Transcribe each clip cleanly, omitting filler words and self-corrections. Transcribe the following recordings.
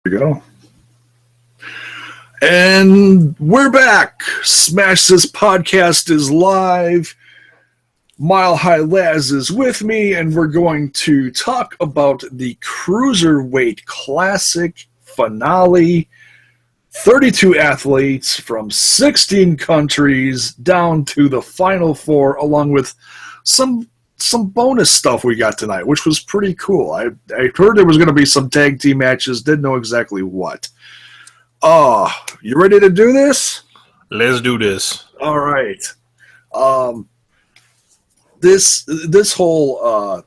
We go. And we're back. Smash This Podcast is live. Mile High Laz is with me, and we're going to talk about the Cruiserweight Classic finale. 32 athletes from 16 countries down to the final four, along with some bonus stuff we got tonight, which was pretty cool. I heard there was going to be some tag team matches, didn't know exactly what. You ready to do this? Let's do this. All right. This whole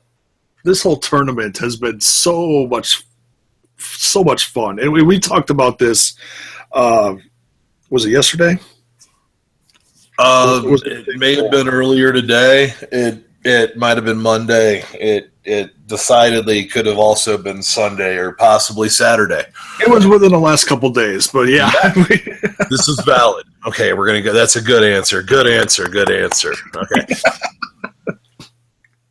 tournament has been so much fun, and we talked about this. Was it yesterday? It may have been earlier today. It might have been Monday. It decidedly could have also been Sunday or possibly Saturday. It was within the last couple days, but yeah. This is valid. Okay, we're going to go. That's a good answer. Good answer. Okay.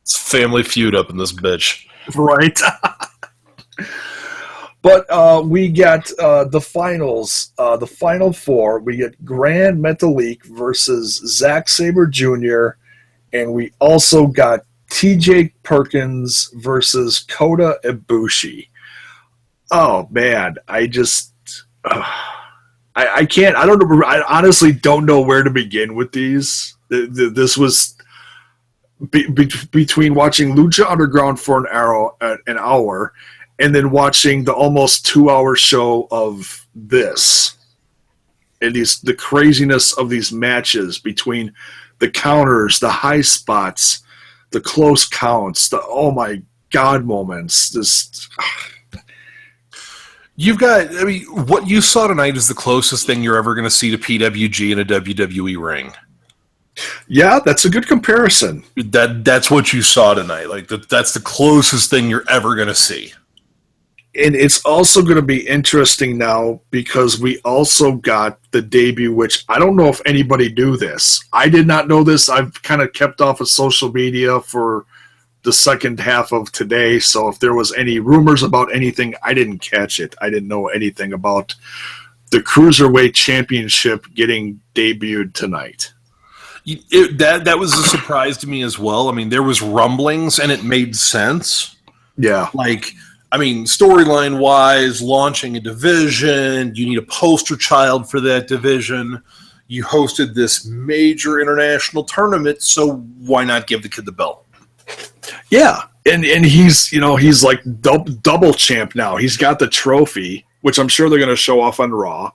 It's Family Feud up in this bitch. Right. But we got the finals, the final four. We get Grand Metalik versus Zack Sabre Jr., and we also got TJ Perkins versus Kota Ibushi. Oh, man. I can't. I don't know. I honestly don't know where to begin with these. This was between watching Lucha Underground for an hour and then watching the almost 2-hour show of this. And the craziness of these matches between the counters, the high spots, the close counts, the oh my god moments. What you saw tonight is the closest thing you're ever going to see to PWG in a WWE ring. Yeah, that's a good comparison. That's what you saw tonight. Like that's the closest thing you're ever going to see. And it's also going to be interesting now because we also got the debut, which I don't know if anybody knew this. I did not know this. I've kind of kept off of social media for the second half of today, so if there was any rumors about anything, I didn't catch it. I didn't know anything about the Cruiserweight Championship getting debuted tonight. That was a surprise to me as well. I mean, there was rumblings, and it made sense. Yeah. Storyline-wise, launching a division, you need a poster child for that division. You hosted this major international tournament, so why not give the kid the belt? Yeah, and he's like double champ now. He's got the trophy, which I'm sure they're going to show off on Raw.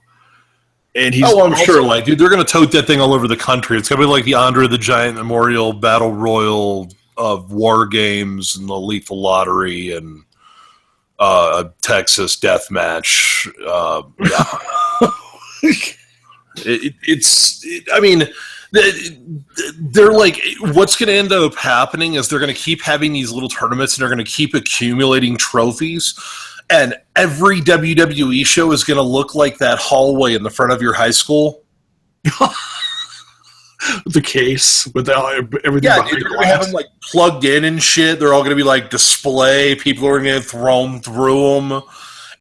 And I'm sure, dude, they're going to tote that thing all over the country. It's going to be like the Andre the Giant Memorial Battle Royal of War Games and the Lethal Lottery and Texas Death Match. They're like, what's going to end up happening is they're going to keep having these little tournaments and they're going to keep accumulating trophies. And every WWE show is going to look like that hallway in the front of your high school. The case with everything. Yeah, they're going to have them plugged in and shit. They're all going to be display. People are going to get thrown through them.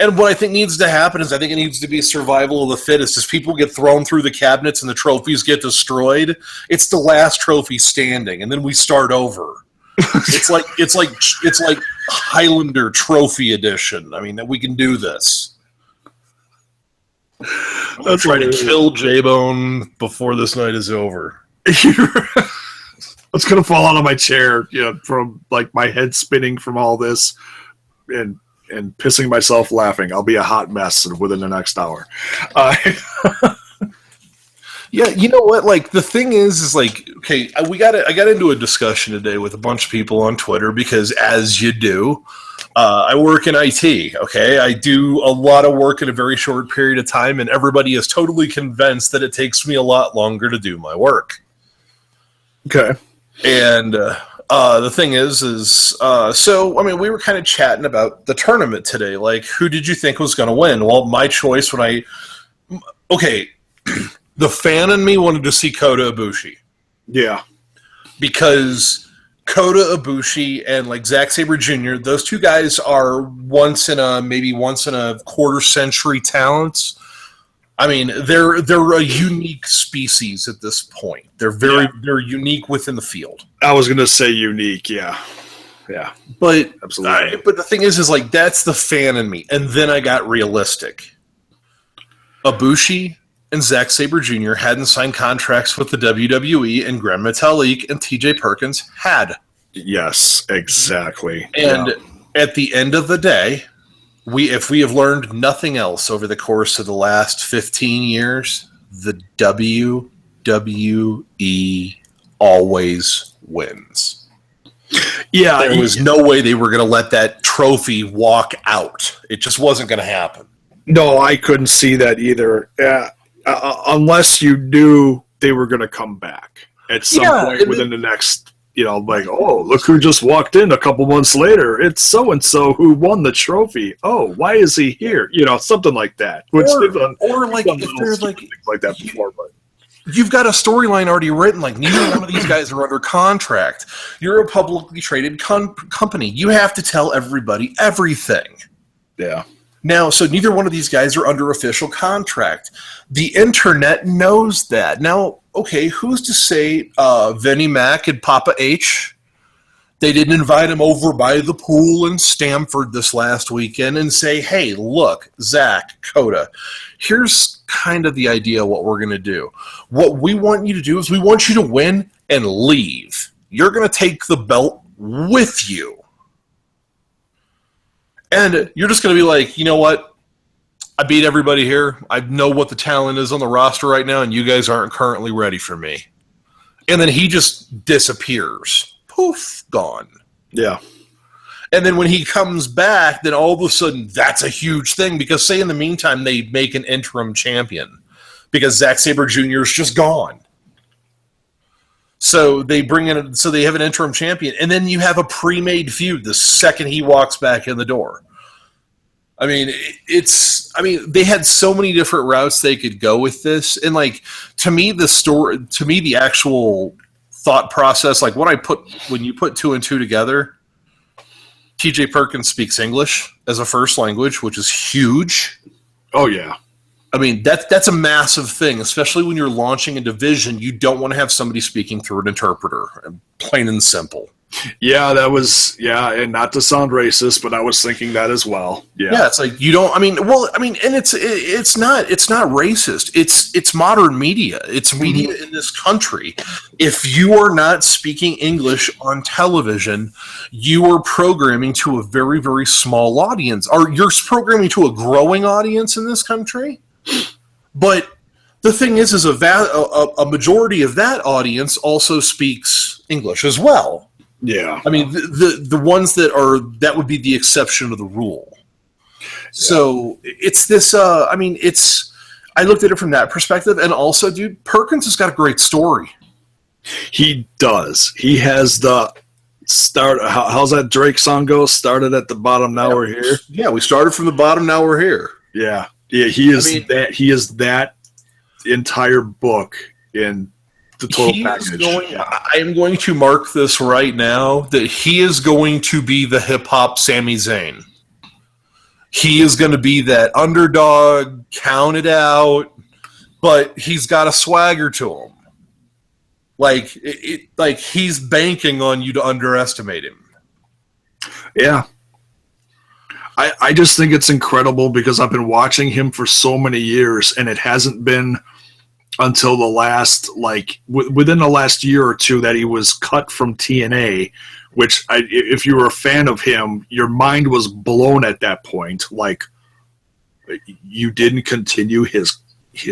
And what I think needs to happen is I think it needs to be survival of the fittest. As people get thrown through the cabinets and the trophies get destroyed, it's the last trophy standing, and then we start over. It's like Highlander Trophy Edition. I mean, we can do this. I'll try to kill JAYBONE before this night is over. It's gonna fall out of my chair, from my head spinning from all this, and pissing myself laughing. I'll be a hot mess within the next hour. Yeah, you know what? The thing is okay, I got into a discussion today with a bunch of people on Twitter because, as you do, I work in IT. Okay, I do a lot of work in a very short period of time, and everybody is totally convinced that it takes me a lot longer to do my work. Okay, and the thing is, so I mean, we were kind of chatting about the tournament today. Who did you think was going to win? Well, my choice the fan in me wanted to see Kota Ibushi. Yeah. Because Kota Ibushi and like Zack Sabre Jr., those two guys are once in a quarter century talents. I mean, they're a unique species at this point. They're unique within the field. I was gonna say unique, yeah. But Absolutely. but the thing is like that's the fan in me, and then I got realistic. Ibushi and Zack Sabre Jr. hadn't signed contracts with the WWE, and Gran Metalik and T.J. Perkins had. Yes, exactly. And at the end of the day, if we have learned nothing else over the course of the last 15 years, the WWE always wins. Yeah, There was no way they were going to let that trophy walk out. It just wasn't going to happen. no, I couldn't see that either. Unless you knew they were going to come back at some point within the next, like, oh, look who just walked in a couple months later. It's so-and-so who won the trophy. Oh, why is he here? Something like that. Or like, if there's like that before, but you've got a storyline already written. Like, neither one of these guys are under contract. You're a publicly traded company. You have to tell everybody everything. yeah. Now, so neither one of these guys are under official contract. The internet knows that. Now, okay, who's to say Vinnie Mac and Papa H, they didn't invite him over by the pool in Stamford this last weekend and say, hey, look, Zach, Coda, here's kind of the idea of what we're going to do. What we want you to do is we want you to win and leave. You're going to take the belt with you. And you're just going to be like, you know what? I beat everybody here. I know what the talent is on the roster right now, and you guys aren't currently ready for me. And then he just disappears. Poof, gone. Yeah. And then when he comes back, then all of a sudden that's a huge thing because, say, in the meantime, they make an interim champion because Zack Sabre Jr. is just gone. So they they have an interim champion, and then you have a pre-made feud the second he walks back in the door. I mean, they had so many different routes they could go with this, and like the actual thought process, like when you put two and two together, T.J. Perkins speaks English as a first language, which is huge. Oh yeah. I mean, that's a massive thing, especially when you're launching a division. You don't want to have somebody speaking through an interpreter, plain and simple. Yeah, and not to sound racist, but I was thinking that as well. Yeah, it's like you don't. And it's not racist. It's modern media. It's media in this country. If you are not speaking English on television, you are programming to a very, very small audience. Or you're programming to a growing audience in this country. But the thing is a majority of that audience also speaks English as well. Yeah. I mean, the ones that would be the exception to the rule. Yeah. So it's this, I looked at it from that perspective. And also, dude, Perkins has got a great story. He does. He has the start. How's that Drake song go? Started at the bottom, now we're here. Yeah, we started from the bottom, now we're here. Yeah. Yeah, he is that entire book in the total package. I am going to mark this right now that he is going to be the hip-hop Sami Zayn. He is going to be that underdog, counted out, but he's got a swagger to him. Like he's banking on you to underestimate him. Yeah. I just think it's incredible because I've been watching him for so many years, and it hasn't been until the last, within the last year or two that he was cut from TNA, which if you were a fan of him, your mind was blown at that point. Like, you didn't continue his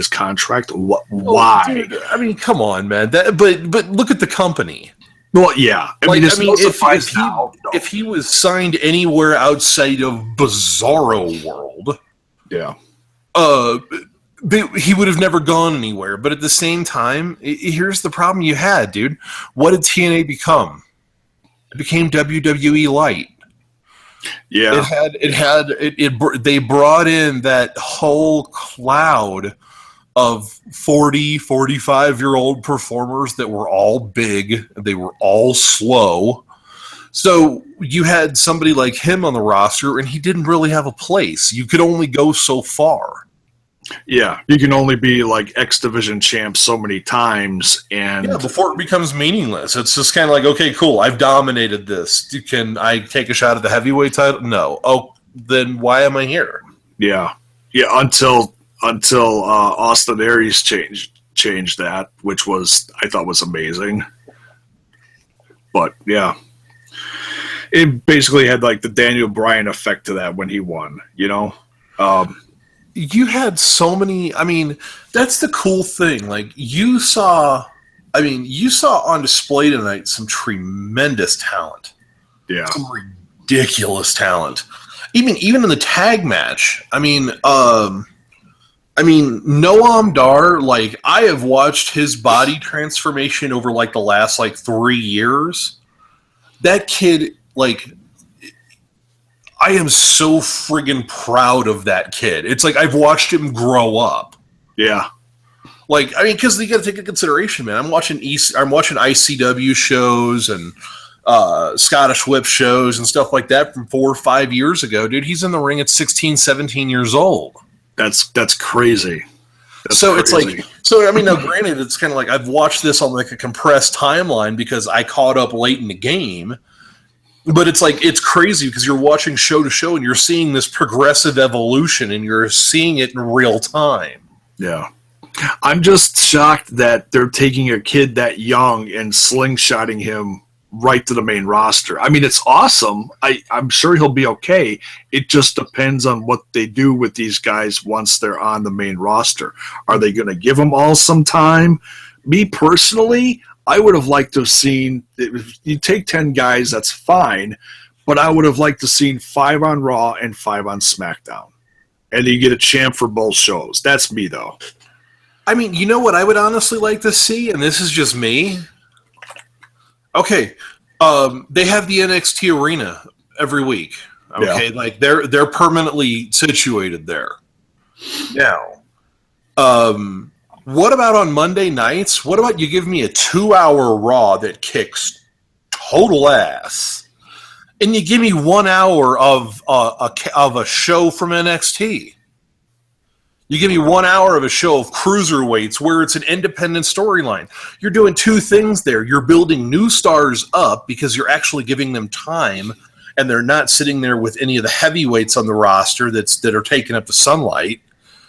contract? Why? Dude, I mean, come on, man. But look at the company. Well, yeah. If he was signed anywhere outside of Bizarro World, yeah, he would have never gone anywhere. But at the same time, here's the problem you had, dude. What did TNA become? It became WWE Light. Yeah, they brought in that whole cloud of 40, 45-year-old performers that were all big, they were all slow, So you had somebody like him on the roster, and he didn't really have a place. You could only go so far. Yeah, you can only be like X Division champ so many times, and before it becomes meaningless. It's just kind of like, okay, cool, I've dominated this. Can I take a shot at the heavyweight title? No. Oh, then why am I here? Yeah, until Austin Aries changed that, which I thought was amazing. But yeah, it basically had like the Daniel Bryan effect to that when he won. You had so many. I mean, that's the cool thing. Like you saw on display tonight some tremendous talent. Yeah, some ridiculous talent. Even in the tag match. Noam Dar, like, I have watched his body transformation over, like, the last, 3 years. That kid, like, I am so friggin' proud of that kid. It's like I've watched him grow up. Yeah. Because you got to take into consideration, man. I'm watching ICW shows and Scottish Whip shows and stuff like that from 4 or 5 years ago. Dude, he's in the ring at 16, 17 years old. That's crazy. It's like, now granted, it's kind of like I've watched this on like a compressed timeline because I caught up late in the game, but it's like, it's crazy because you're watching show to show and you're seeing this progressive evolution and you're seeing it in real time. Yeah. I'm just shocked that they're taking a kid that young and slingshotting him right to the main roster. I mean, it's awesome. I'm sure he'll be okay. It just depends on what they do with these guys once they're on the main roster. Are they going to give them all some time? Me personally, I would have liked to have seen, if you take 10 guys, that's fine, but I would have liked to have seen 5 on Raw and 5 on SmackDown. And you get a champ for both shows. That's me, though. I mean, you know what I would honestly like to see, and this is just me. Okay, they have the NXT arena every week. Okay, like they're permanently situated there. Now, what about on Monday nights? What about you give me a 2-hour Raw that kicks total ass, and you give me 1 hour of a show from NXT? You give me 1 hour of a show of Cruiserweights where it's an independent storyline. You're doing 2 things there. You're building new stars up because you're actually giving them time, and they're not sitting there with any of the heavyweights on the roster that are taking up the sunlight.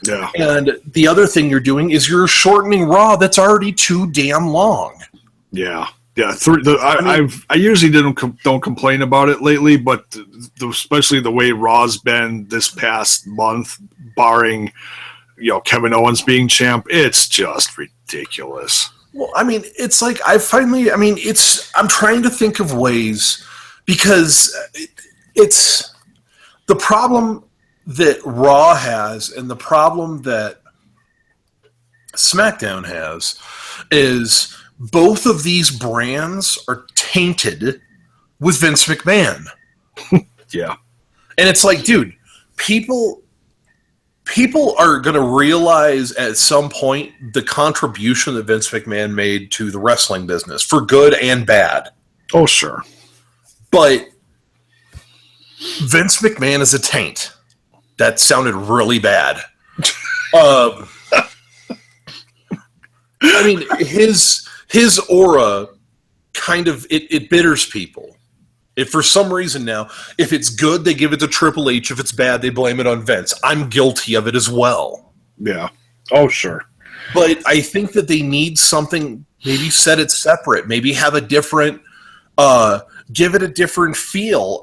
Yeah. And the other thing you're doing is you're shortening Raw that's already too damn long. Yeah. Yeah, I usually don't complain about it lately, but especially the way Raw's been this past month, barring Kevin Owens being champ, it's just ridiculous. Well, I mean, it's like I'm trying to think of ways, because it's the problem that Raw has and the problem that SmackDown has is both of these brands are tainted with Vince McMahon. Yeah. And it's like, dude, people are going to realize at some point the contribution that Vince McMahon made to the wrestling business, for good and bad. Oh, sure. But Vince McMahon is a taint. That sounded really bad. I mean, his aura kind of, it bitters people. If for some reason now, if it's good, they give it to Triple H. If it's bad, they blame it on Vince. I'm guilty of it as well. Yeah. Oh, sure. But I think that they need something, maybe set it separate, maybe have a different, give it a different feel.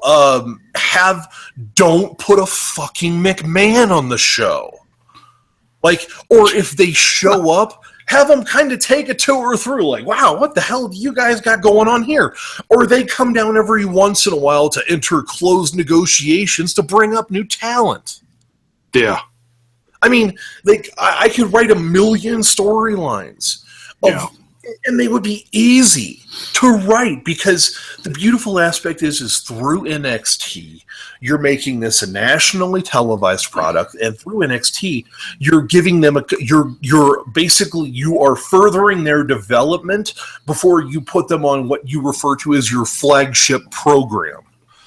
Don't put a fucking McMahon on the show. Or if they show up, have them kind of take a tour through, like, wow, what the hell do you guys got going on here? Or they come down every once in a while to enter closed negotiations to bring up new talent. Yeah. I mean, I could write a million storylines And they would be easy to write, because the beautiful aspect is through NXT, you're making this a nationally televised product, and through NXT, you're giving them you're basically, you are furthering their development before you put them on what you refer to as your flagship program.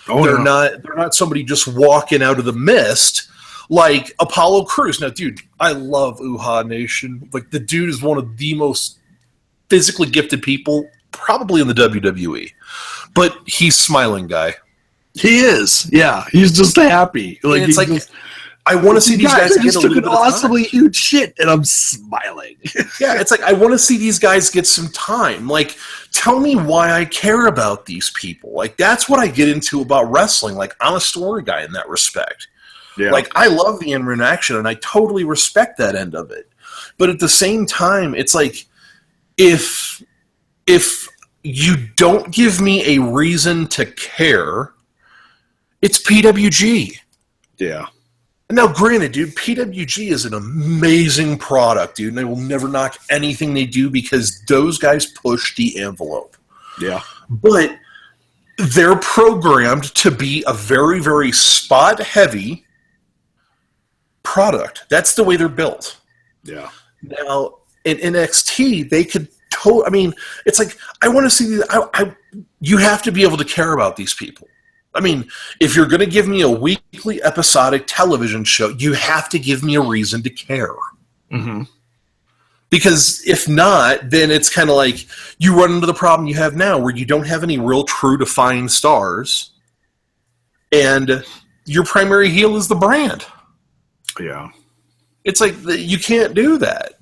Oh, they're not somebody just walking out of the mist like Apollo Crews. Now, dude, I love Uhaa Nation. Like, the dude is one of the most physically gifted people probably in the WWE, but he's smiling guy. He is, yeah. He's just happy. Like, it's like, I want to see these guys get took an awesomely huge shit, and I'm smiling. Yeah, it's like, I want to see these guys get some time. Like, tell me why I care about these people. Like, that's what I get into about wrestling. Like, I'm a story guy in that respect. Yeah. Like, I love the in-ring action, and I totally respect that end of it. But at the same time, it's like, if you don't give me a reason to care, it's PWG. Yeah. Now, granted, dude, PWG is an amazing product, dude, and they will never knock anything they do, because those guys push the envelope. Yeah. But they're programmed to be a very, very spot-heavy product. That's the way they're built. Yeah. Now, in NXT, they could I mean, it's like, I want to see you have to be able to care about these people. I mean, if you're going to give me a weekly episodic television show, you have to give me a reason to care. Mm-hmm. Because if not, then it's kind of like you run into the problem you have now, where you don't have any real true defined stars, and your primary heel is the brand. Yeah. It's like, you can't do that.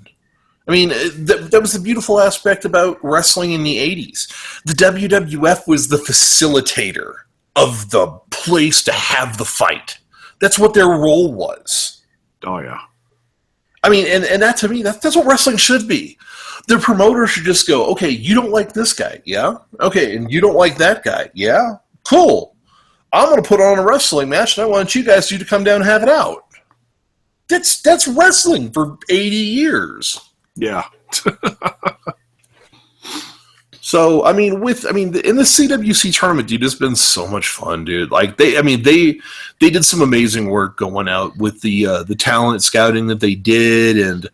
I mean, that was the beautiful aspect about wrestling in the 80s. The WWF was the facilitator of the place to have the fight. That's what their role was. Oh, yeah. I mean, and that, to me, that's what wrestling should be. The promoter should just go, okay, you don't like this guy, yeah? Okay, and you don't like that guy, yeah? Cool. I'm going to put on a wrestling match, and I want you guys to come down and have it out. That's wrestling for 80 years. Yeah. So, I mean, in the CWC tournament, dude, it's been so much fun, dude. Like, they did some amazing work going out with the talent scouting that they did,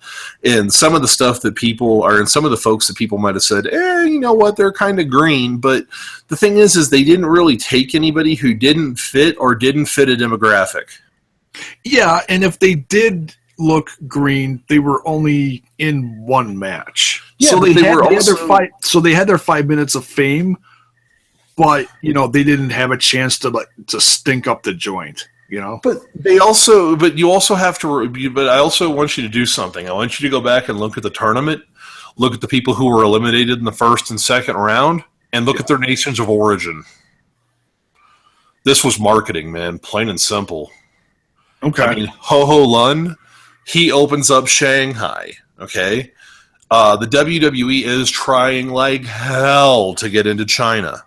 and some of the stuff that and some of the folks that people might have said, you know what, they're kind of green. But the thing is they didn't really take anybody who didn't fit a demographic. Yeah, and if they did look green, they were only in one match. Yeah, so they had their 5 minutes of fame, but they didn't have a chance to stink up the joint. But I also want you to do something. I want you to go back and look at the tournament, look at the people who were eliminated in the first and second round, and look at their nations of origin. This was marketing, man, plain and simple. Okay. I mean, Ho-Ho Lun, he opens up Shanghai, okay? The WWE is trying like hell to get into China.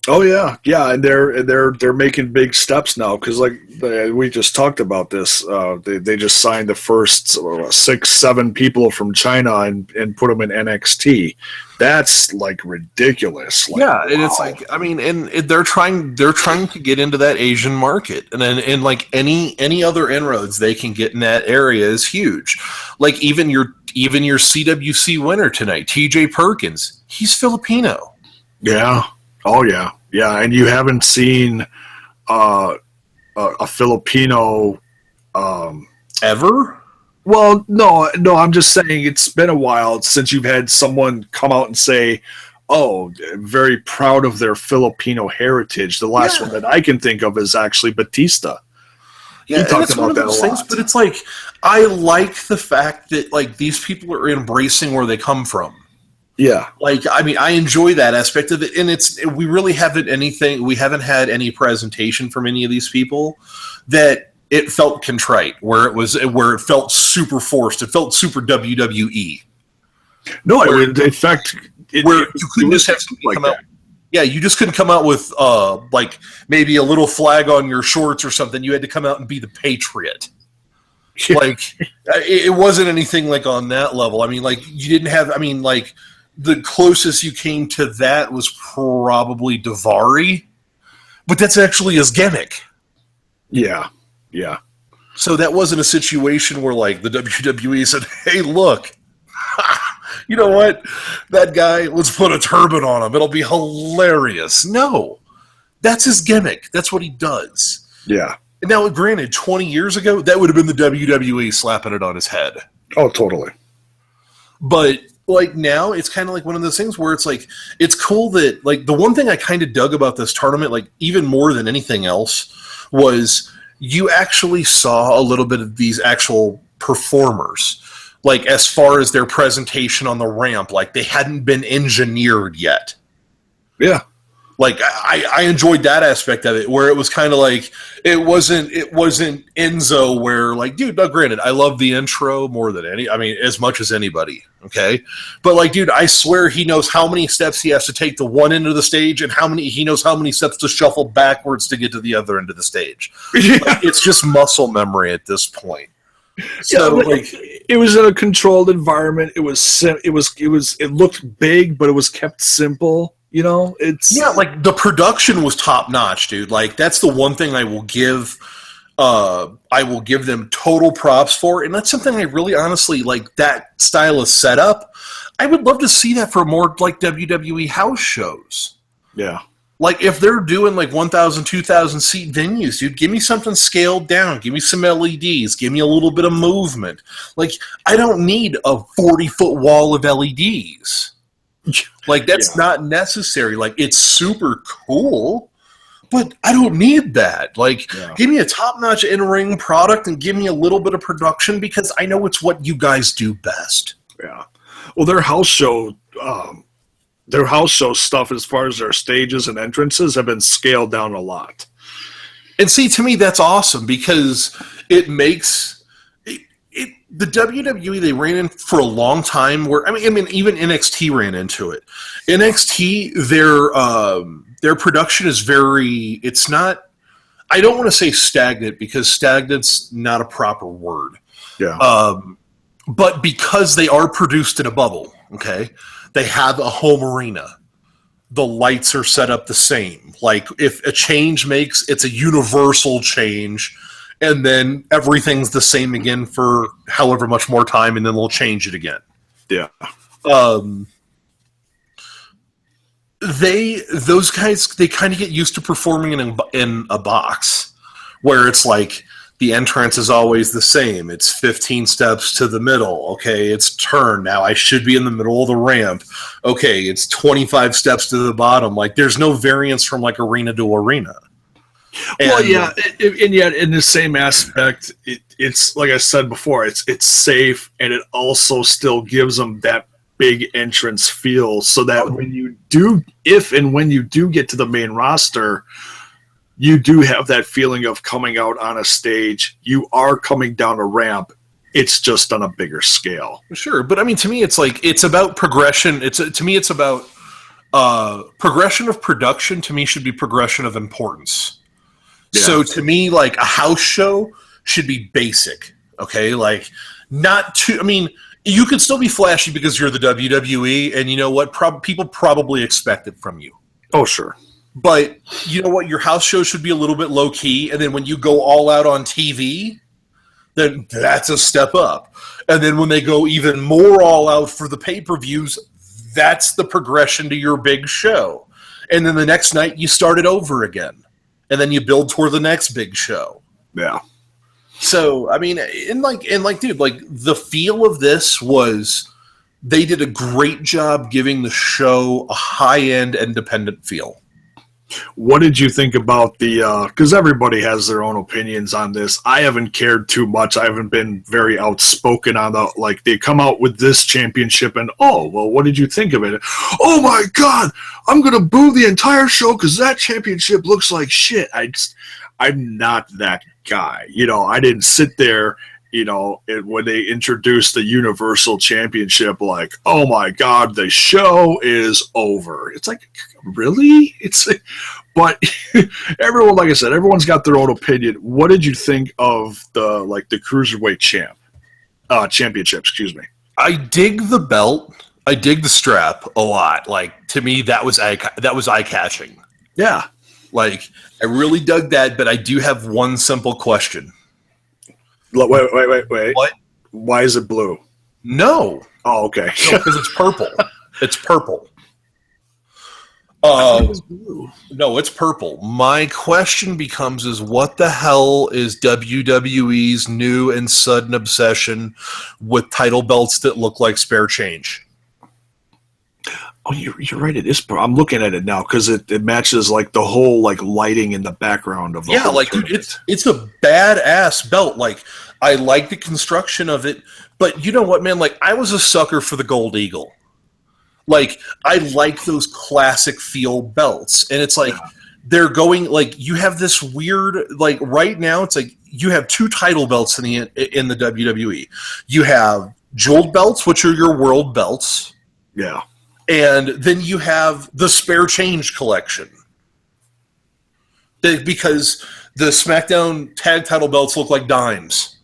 Oh yeah, and they're making big steps now, because we just talked about this. They just signed the first 6-7 people from China and put them in NXT. That's like ridiculous. And it's like, I mean, and they're trying to get into that Asian market, and like any other inroads they can get in that area is huge. Like even your CWC winner tonight, TJ Perkins, he's Filipino. Yeah. Oh yeah, and you haven't seen a Filipino ever? Well, no, I'm just saying it's been a while since you've had someone come out and say, "Oh, very proud of their Filipino heritage." The last one that I can think of is actually Batista. Yeah, and it's one of those things, but it's like, I like the fact that like these people are embracing where they come from. Yeah. Like, I mean, I enjoy that aspect of it, and we really haven't had any presentation from any of these people that it felt contrite, where it felt super forced. It felt super WWE. No, in fact, you couldn't just have somebody come out. Yeah, you just couldn't come out with like maybe a little flag on your shorts or something. You had to come out and be the Patriot. Like, it wasn't anything like on that level. I mean, like, you didn't have. I mean, like, the closest you came to that was probably Davari, but that's actually his gimmick. Yeah. So that wasn't a situation where, like, the WWE said, hey, look, you know what? That guy, let's put a turban on him. It'll be hilarious. No. That's his gimmick. That's what he does. Yeah. Now, granted, 20 years ago, that would have been the WWE slapping it on his head. Oh, totally. But, like, now, it's kind of like one of those things where it's like, it's cool that, like, the one thing I kind of dug about this tournament, like, even more than anything else, was you actually saw a little bit of these actual performers. Like, as far as their presentation on the ramp, like, they hadn't been engineered yet. Yeah. Like, I enjoyed that aspect of it, where it was kind of like, it wasn't Enzo where, like, dude, no, granted, I love the intro more than as much as anybody, okay? But, like, dude, I swear he knows how many steps he has to take to one end of the stage and he knows how many steps to shuffle backwards to get to the other end of the stage. Yeah. Like, it's just muscle memory at this point. So, yeah, like, it was in a controlled environment. It looked big, but it was kept simple. You know, like, the production was top notch, dude. Like, that's the one thing I will give them total props for, and that's something I really honestly like. That style of setup, I would love to see that for more, like, WWE house shows. Yeah. Like, if they're doing, like, 1,000, 2,000 seat venues, dude, give me something scaled down. Give me some LEDs. Give me a little bit of movement. Like, I don't need a 40-foot wall of LEDs. Like, that's not necessary. Like, it's super cool, but I don't need that. Like, give me a top-notch in-ring product and give me a little bit of production, because I know it's what you guys do best. Yeah. Well, their house show stuff, as far as their stages and entrances, have been scaled down a lot. And see, to me, that's awesome, because it makes the WWE, they ran in for a long time where, I mean, even NXT ran into it. NXT, their production is it's not, I don't want to say stagnant, because stagnant's not a proper word. Yeah. But because they are produced in a bubble, okay, they have a home arena. The lights are set up the same. Like, if a change makes, it's a universal change, and then everything's the same again for however much more time, and then they'll change it again. Yeah. Those guys, they kind of get used to performing in a box, where it's like, the entrance is always the same. It's 15 steps to the middle. Okay, it's turn. Now I should be in the middle of the ramp. Okay, it's 25 steps to the bottom. Like, there's no variance from, like, arena to arena. Well, yeah, and yet in the same aspect, it's like I said before, it's safe, and it also still gives them that big entrance feel, so that when you do get to the main roster, you do have that feeling of coming out on a stage. You are coming down a ramp. It's just on a bigger scale. Sure, but I mean, to me, it's like, it's about progression. To me, it's about progression of production. To me, should be progression of importance. Yeah. So to me, like, a house show should be basic, okay? Like, not too, I mean, you could still be flashy because you're the WWE, and you know what? People probably expect it from you. Oh, sure. But you know what? Your house show should be a little bit low-key, and then when you go all out on TV, then that's a step up. And then when they go even more all out for the pay-per-views, that's the progression to your big show. And then the next night, you start it over again. And then you build toward the next big show. Yeah. So, I mean, dude, like, the feel of this was, they did a great job giving the show a high-end independent feel. What did you think about because everybody has their own opinions on this. I haven't cared too much. I haven't been very outspoken on they come out with this championship and, oh, well, what did you think of it? Oh my God, I'm going to boo the entire show because that championship looks like shit. I'm not that guy. You know, I didn't sit there, you know, when they introduced the Universal Championship, like, oh my God, the show is over. It's like, really? But everyone, like I said, everyone's got their own opinion. What did you think of the Cruiserweight championship? Excuse me. I dig the belt. I dig the strap a lot. Like, to me, that was eye-catching. Yeah. Like, I really dug that, but I do have one simple question. Wait. What? Why is it blue? No. Oh, okay. No, because it's purple. It's purple. It was blue. No, it's purple. My question becomes is what the hell is WWE's new and sudden obsession with title belts that look like spare change? Oh, you're right. It is. I'm looking at it now because it matches like the whole like lighting in the background of the whole like tournament. it's a badass belt. Like, I like the construction of it, but you know what, man? Like, I was a sucker for the Gold Eagle. Like, I like those classic feel belts, and it's like they're going like you have this weird like right now. It's like you have two title belts in the WWE. You have jeweled belts, which are your world belts. Yeah. And then you have the spare change collection. Because the SmackDown tag title belts look like dimes.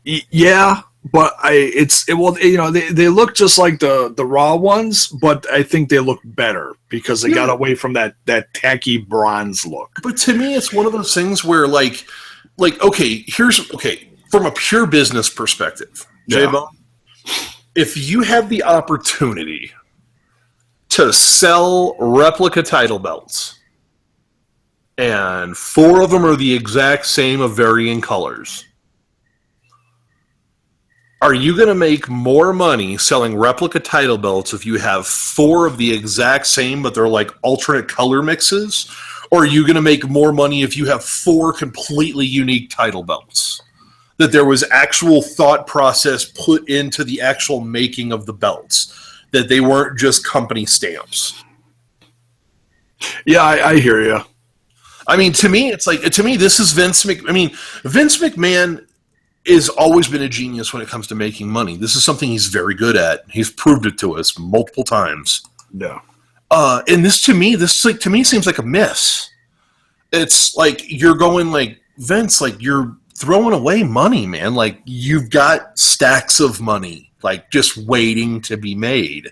Yeah, but they look just like the Raw ones, but I think they look better because they got away from that tacky bronze look. But to me, it's one of those things where like okay, from a pure business perspective, JAYBONE, if you have the opportunity to sell replica title belts, and 4 of them are the exact same of varying colors, are you going to make more money selling replica title belts if you have 4 of the exact same, but they're like alternate color mixes? Or are you going to make more money if you have 4 completely unique title belts? That there was actual thought process put into the actual making of the belts, that they weren't just company stamps. Yeah, I hear you. I mean, to me, it's like this is Vince McMahon. I mean, Vince McMahon has always been a genius when it comes to making money. This is something he's very good at. He's proved it to us multiple times. Yeah. And this to me seems like a miss. It's like you're going like, Vince, like you're throwing away money, man. Like, you've got stacks of money, like, just waiting to be made.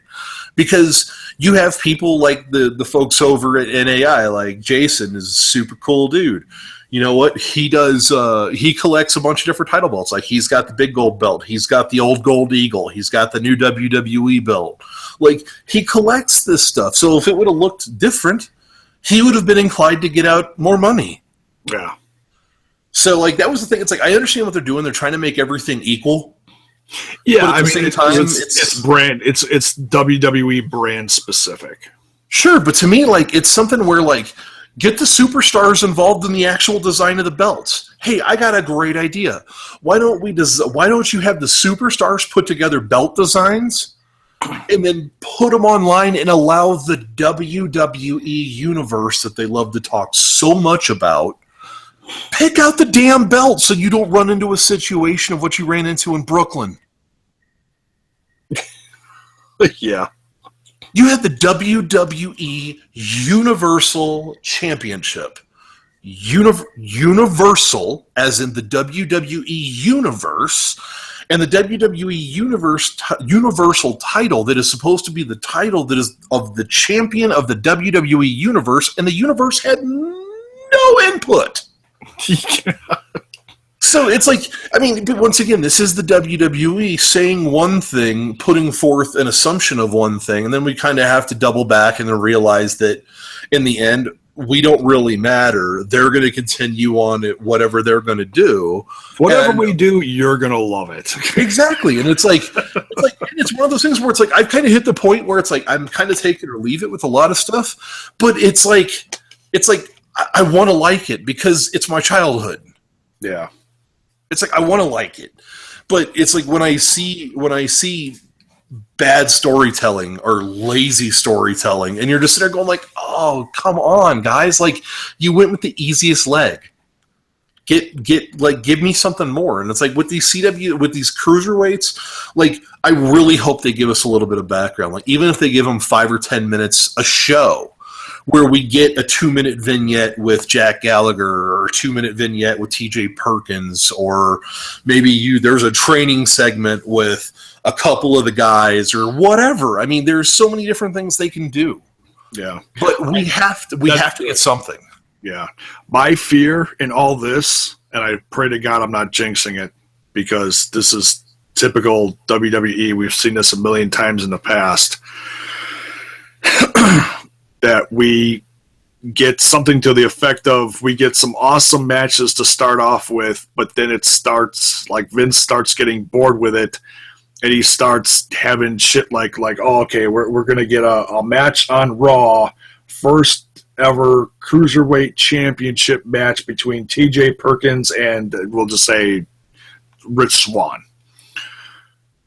Because you have people like the folks over at NAI, like Jason is a super cool dude. You know what? He does, he collects a bunch of different title belts. Like, he's got the big gold belt. He's got the old Gold Eagle. He's got the new WWE belt. Like, he collects this stuff. So if it would have looked different, he would have been inclined to get out more money. Yeah. So, like, that was the thing. It's like, I understand what they're doing. They're trying to make everything equal. Yeah, but at the same time, it's brand. It's WWE brand specific. Sure, but to me, like, it's something where, like, get the superstars involved in the actual design of the belts. Hey, I got a great idea. Why don't you have the superstars put together belt designs and then put them online and allow the WWE universe that they love to talk so much about, pick out the damn belt so you don't run into a situation of what you ran into in Brooklyn. Yeah. You had the WWE Universal Championship. Universal, as in the WWE Universe, and the WWE Universal title that is supposed to be the title that is of the champion of the WWE Universe, and the universe had no input. So it's like, I mean, but once again, this is the WWE saying one thing, putting forth an assumption of one thing, and then we kind of have to double back and then realize that in the end, we don't really matter. They're going to continue on at whatever they're going to do. Whatever we do, you're going to love it. Exactly. And it's one of those things where it's like, I've kind of hit the point where it's like, I'm kind of take it or leave it with a lot of stuff, but it's like, I want to like it because it's my childhood. Yeah. It's like I want to like it. But it's like when I see bad storytelling or lazy storytelling and you're just sitting there going like, "Oh, come on, guys. Like, you went with the easiest leg. Give me something more." And it's like with these cruiserweights, like, I really hope they give us a little bit of background. Like, even if they give them 5 or 10 minutes a show, where we get a 2-minute vignette with Jack Gallagher or a 2-minute vignette with TJ Perkins, or maybe there's a training segment with a couple of the guys or whatever. I mean, there's so many different things they can do. Yeah. But we have to get something. Yeah. My fear in all this, and I pray to God I'm not jinxing it, because this is typical WWE. We've seen this a million times in the past, that we get something to the effect of, we get some awesome matches to start off with, but then it starts, like Vince starts getting bored with it, and he starts having shit like oh, okay, we're going to get a match on Raw, first ever Cruiserweight Championship match between TJ Perkins and, we'll just say, Rich Swann.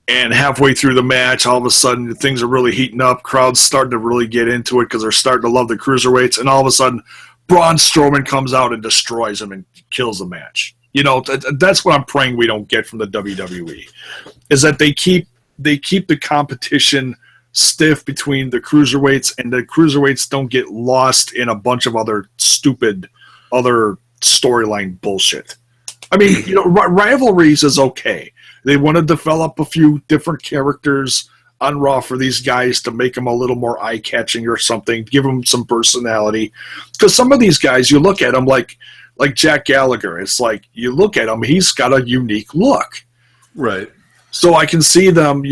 And halfway through the match, all of a sudden, things are really heating up. Crowd's starting to really get into it because they're starting to love the Cruiserweights. And all of a sudden, Braun Strowman comes out and destroys him and kills the match. You know, that's what I'm praying we don't get from the WWE, is that they keep the competition stiff between the Cruiserweights, and the Cruiserweights don't get lost in a bunch of other stupid other storyline bullshit. I mean, you know, rivalries is okay. They want to develop a few different characters on Raw for these guys to make them a little more eye-catching or something, give them some personality. Because some of these guys, you look at them like Jack Gallagher. It's like, you look at him, he's got a unique look. Right. So I can see them,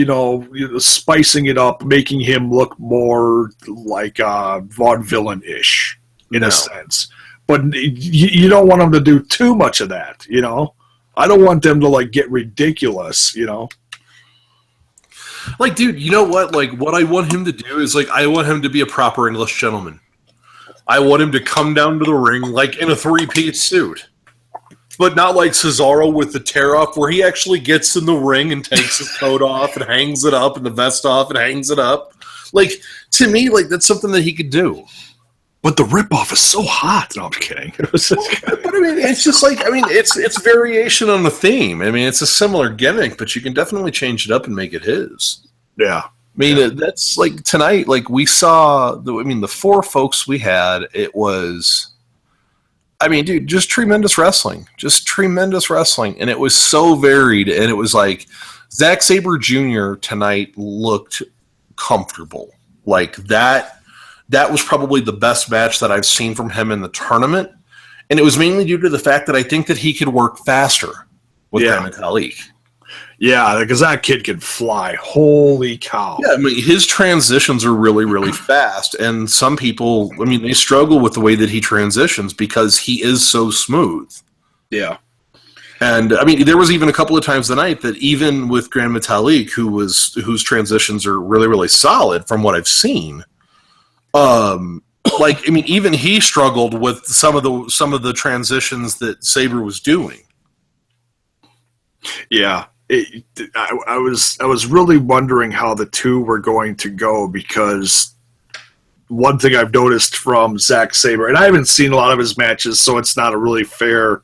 spicing it up, making him look more like vaudevillain-ish in a sense. But you don't want them to do too much of that, you know? I don't want them to, get ridiculous, you know? Like, dude, you know what? Like, what I want him to do is, I want him to be a proper English gentleman. I want him to come down to the ring, in a 3-piece suit. But not like Cesaro with the tear-off, where he actually gets in the ring and takes his coat off and hangs it up, and the vest off and hangs it up. To me, that's something that he could do. But the ripoff is so hot. No, I'm kidding. But I mean, it's just it's variation on the theme. I mean, it's a similar gimmick, but you can definitely change it up and make it his. Yeah. I mean, that's tonight, we saw, the 4 folks we had, it was, I mean, dude, just tremendous wrestling. Just tremendous wrestling. And it was so varied. And it was Zack Sabre Jr. tonight looked comfortable. That was probably the best match that I've seen from him in the tournament. And it was mainly due to the fact that I think that he could work faster with Metalik. Yeah, because that kid can fly. Holy cow. Yeah, I mean, his transitions are really, really fast. And some people, they struggle with the way that he transitions because he is so smooth. Yeah. And, there was even a couple of times tonight that even with Grand Metalik, whose transitions are really, really solid from what I've seen, even he struggled with some of the transitions that Sabre was doing. Yeah, I was really wondering how the two were going to go, because one thing I've noticed from Zack Sabre, and I haven't seen a lot of his matches, so it's not a really fair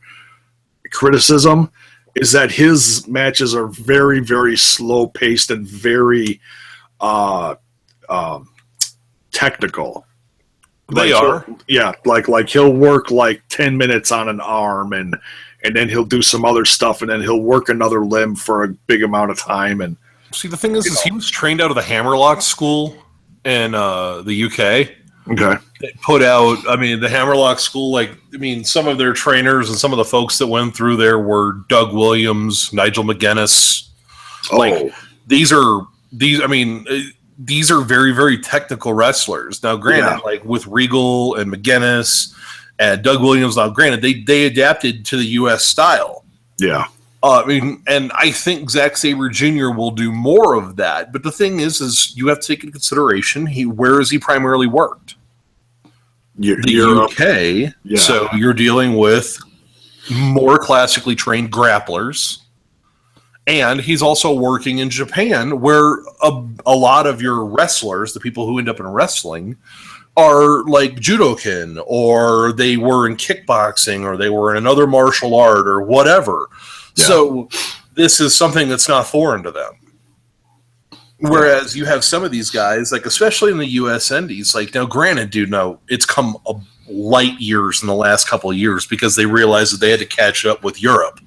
criticism, is that his matches are very, very slow paced and very technical. They are. Yeah, like he'll work 10 minutes on an arm, and then he'll do some other stuff, and then he'll work another limb for a big amount of time. And see, the thing is he was trained out of the Hammerlock School in the UK. Okay. They put out, the Hammerlock School, some of their trainers and some of the folks that went through there were Doug Williams, Nigel McGuinness. These are very, very technical wrestlers. Now, granted, with Regal and McGuinness and Doug Williams, now, granted, they adapted to the U.S. style. Yeah. And I think Zack Sabre Jr. will do more of that. But the thing is you have to take into consideration, where has he primarily worked? The UK. Yeah. So you're dealing with more classically trained grapplers. And he's also working in Japan, where a lot of your wrestlers, the people who end up in wrestling, are like judokan, or they were in kickboxing, or they were in another martial art, or whatever. Yeah. So this is something that's not foreign to them. Whereas you have some of these guys, like especially in the U.S. Indies, like now, granted, dude, no, it's come a light years in the last couple of years because they realized that they had to catch up with Europe.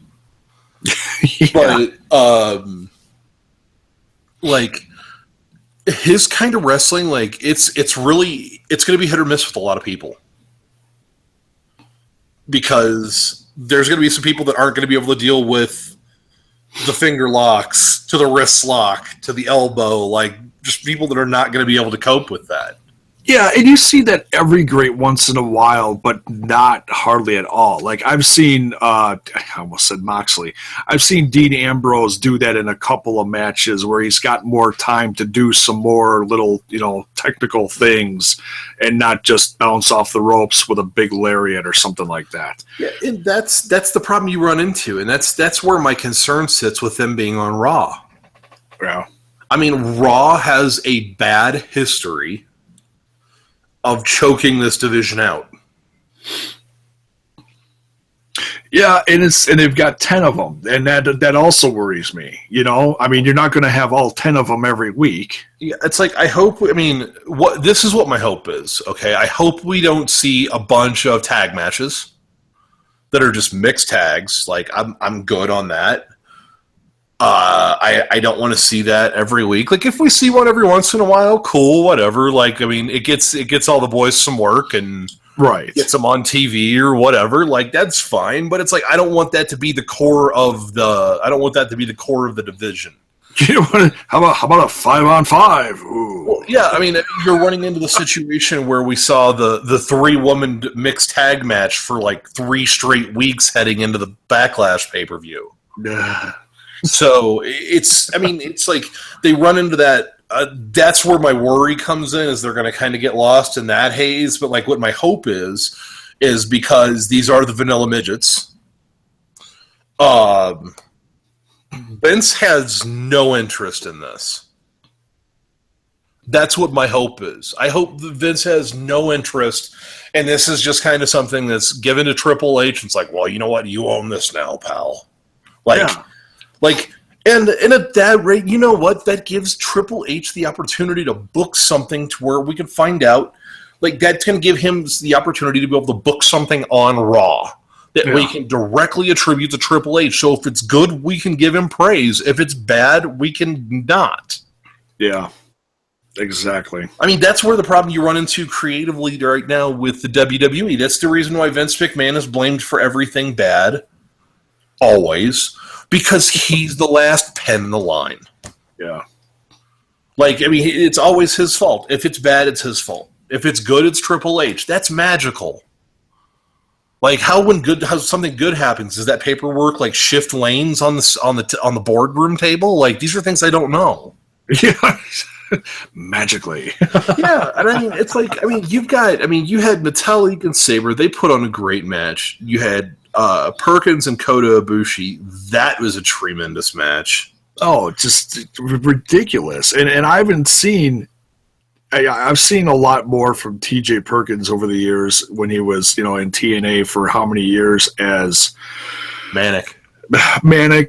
Yeah. But like his kind of wrestling, like it's going to be hit or miss with a lot of people because there's going to be some people that aren't going to be able to deal with the finger locks to the wrist lock to the elbow, like just people that are not going to be able to cope with that. Yeah, and you see that every great once in a while, but not hardly at all. Like I've seen, I almost said Moxley. I've seen Dean Ambrose do that in a couple of matches where he's got more time to do some more little, technical things, and not just bounce off the ropes with a big lariat or something like that. Yeah, and that's the problem you run into, and that's where my concern sits with them being on Raw. Yeah, I mean, Raw has a bad history of choking this division out. Yeah, and they've got 10 of them, and that also worries me. I mean, you're not going to have all 10 of them every week. Yeah, it's like this is what my hope is. Okay, I hope we don't see a bunch of tag matches that are just mixed tags. Like I'm good on that. I don't want to see that every week. Like if we see one every once in a while, cool, whatever. Like I mean, it gets all the boys some work and right, gets them on TV or whatever. Like that's fine, but it's like I don't want that to be the core of the division. How about a 5-on-5? Ooh. Well, yeah, I mean you're running into the situation where we saw the 3-woman mixed tag match for like 3 straight weeks heading into the Backlash pay-per-view. So it's like they run into that. That's where my worry comes in, is they're going to kind of get lost in that haze. But like what my hope is because these are the vanilla midgets. Vince has no interest in this. That's what my hope is. I hope that Vince has no interest, and this is just kind of something that's given to Triple H. It's like, well, you know what? You own this now, pal. And at that rate, you know what? That gives Triple H the opportunity to book something to where we can find out. Like, that's going to give him the opportunity to be able to book something on Raw that we can directly attribute to Triple H. So if it's good, we can give him praise. If it's bad, we can not. Yeah, exactly. I mean, that's where the problem you run into creatively right now with the WWE. That's the reason why Vince McMahon is blamed for everything bad. Always. Because he's the last pen in the line. Yeah. Like, I mean, it's always his fault. If it's bad, it's his fault. If it's good, it's Triple H. That's magical. Like, how something good happens, does that paperwork like shift lanes on the boardroom table? Like, these are things I don't know. Yeah. Magically. Yeah, and I mean, it's like, you had Metalik and Sabre. They put on a great match. You had Perkins and Kota Ibushi. That was a tremendous match. Oh, just ridiculous. And I've seen a lot more from TJ Perkins over the years when he was, in TNA for how many years as Manic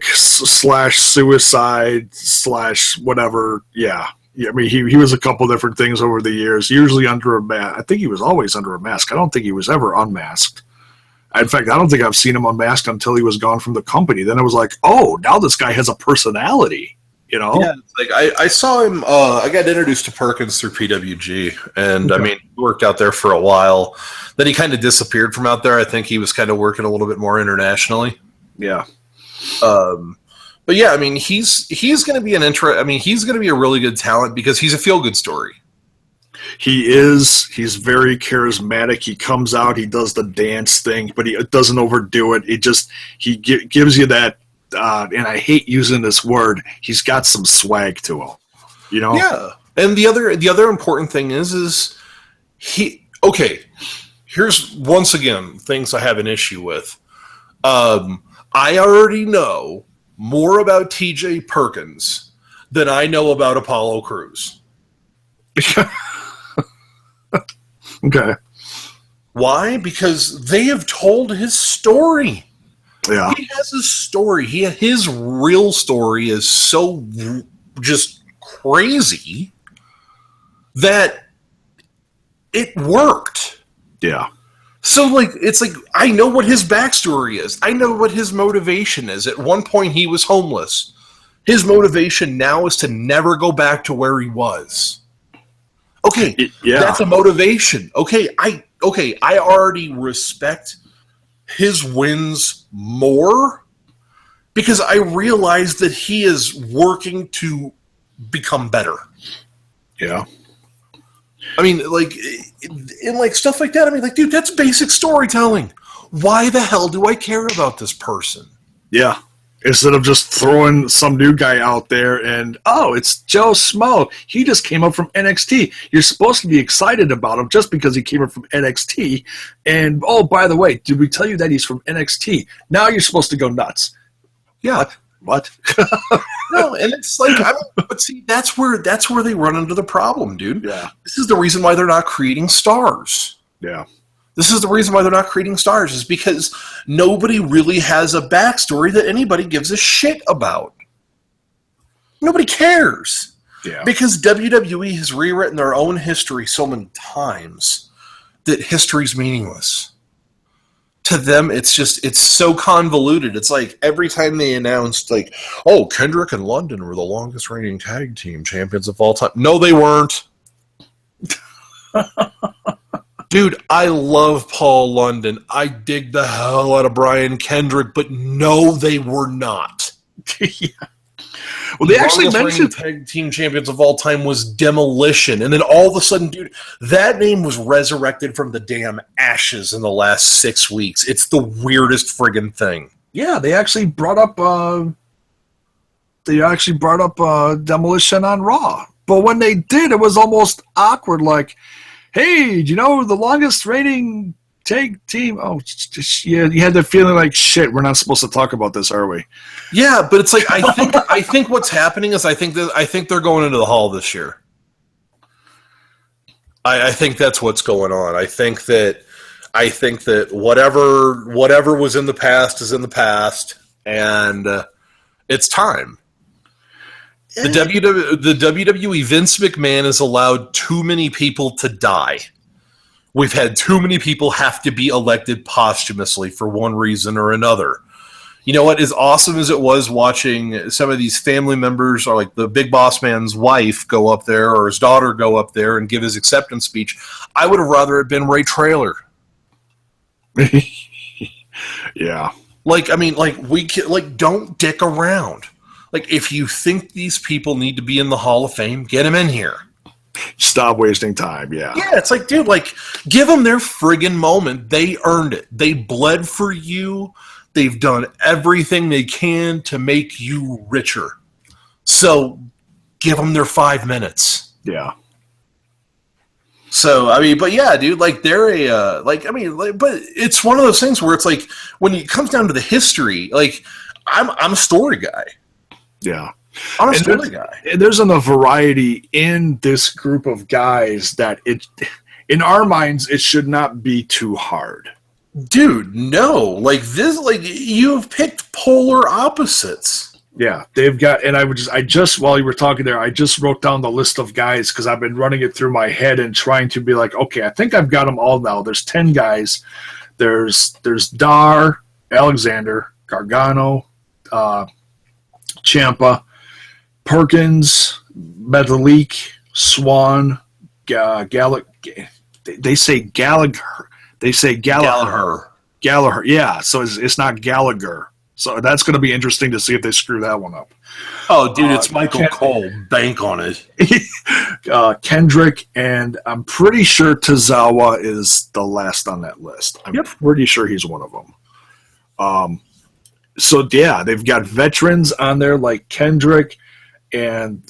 / suicide / whatever. Yeah. I mean, he was a couple different things over the years, usually under a mask. I think he was always under a mask. I don't think he was ever unmasked. In fact, I don't think I've seen him unmasked until he was gone from the company. Then I was like, oh, now this guy has a personality, Yeah, like I saw him, I got introduced to Perkins through PWG, and I mean, he worked out there for a while. Then he kind of disappeared from out there. I think he was kind of working a little bit more internationally. Yeah. But yeah, I mean, he's going to be he's going to be a really good talent because he's a feel-good story. He is. He's very charismatic. He comes out, he does the dance thing, but he doesn't overdo it. He gives you that, and I hate using this word, he's got some swag to him. Yeah. And the other important thing is here's once again things I have an issue with. I already know more about TJ Perkins than I know about Apollo Crews. Okay. Why? Because they have told his story. Yeah. He has his story. His real story is so just crazy that it worked. Yeah. So, like, it's like, I know what his backstory is. I know what his motivation is. At one point, he was homeless. His motivation now is to never go back to where he was. Okay, that's a motivation. Okay, I already respect his wins more because I realize that he is working to become better. Yeah. I mean, like, in like stuff like that, I mean, like, dude, that's basic storytelling. Why the hell do I care about this person? Yeah. Instead of just throwing some new guy out there and, oh, it's Joe Smo. He just came up from NXT. You're supposed to be excited about him just because he came up from NXT. And, oh, by the way, did we tell you that he's from NXT? Now you're supposed to go nuts. Yeah. What? No, and it's like, but see, that's where they run into the problem, dude. Yeah. This is the reason why they're not creating stars. Yeah. This is the reason why they're not creating stars, is because nobody really has a backstory that anybody gives a shit about. Nobody cares. Yeah. Because WWE has rewritten their own history so many times that history's meaningless. To them, it's so convoluted. It's like every time they announced, like, oh, Kendrick and London were the longest reigning tag team champions of all time. No, they weren't. Dude, I love Paul London. I dig the hell out of Brian Kendrick, but no, they were not. Yeah. Well, they actually mentioned tag team champions of all time was Demolition, and then all of a sudden, dude, that name was resurrected from the damn ashes in the last 6 weeks. It's the weirdest friggin' thing. Yeah, they actually brought up Demolition on Raw, but when they did, it was almost awkward. Like, hey, do you know the longest reigning tag team? Oh, yeah, you had the feeling like, shit, we're not supposed to talk about this, are we? Yeah, but it's like, I think what's happening is I think they're going into the Hall this year. I think that's what's going on. I think that whatever was in the past is in the past, and it's time. The WWE, Vince McMahon has allowed too many people to die. We've had too many people have to be elected posthumously for one reason or another. You know what? As awesome as it was watching some of these family members, or like the Big Boss Man's wife go up there, or his daughter go up there and give his acceptance speech, I would have rather it been Ray Traylor. Yeah. Like, I mean, don't dick around. Like, if you think these people need to be in the Hall of Fame, get them in here. Stop wasting time, yeah. Yeah, it's like, dude, like, give them their friggin' moment. They earned it. They bled for you. They've done everything they can to make you richer. So, give them their 5 minutes. Yeah. So, I mean, but yeah, dude, like, they're but it's one of those things where it's like, when it comes down to the history, like, I'm a story guy. Yeah. I'm a story guy. There's enough variety in this group of guys that in our minds, it should not be too hard. Dude, no. Like, this, like, you've picked polar opposites. Yeah, they've got, and I just while you were talking there, I just wrote down the list of guys because I've been running it through my head and trying to be like, okay, I think I've got them all now. There's 10 guys. There's Dar, Alexander, Gargano, Ciampa, Perkins, Metalik, Swan, Gallagher. They say Gallagher. They say Gallagher. Gallagher. Yeah, so it's not Gallagher. So that's going to be interesting to see if they screw that one up. Oh, dude, it's Michael Cole. Bank on it. Kendrick, and I'm pretty sure Tozawa is the last on that list. I'm pretty sure he's one of them. So, yeah, they've got veterans on there like Kendrick and,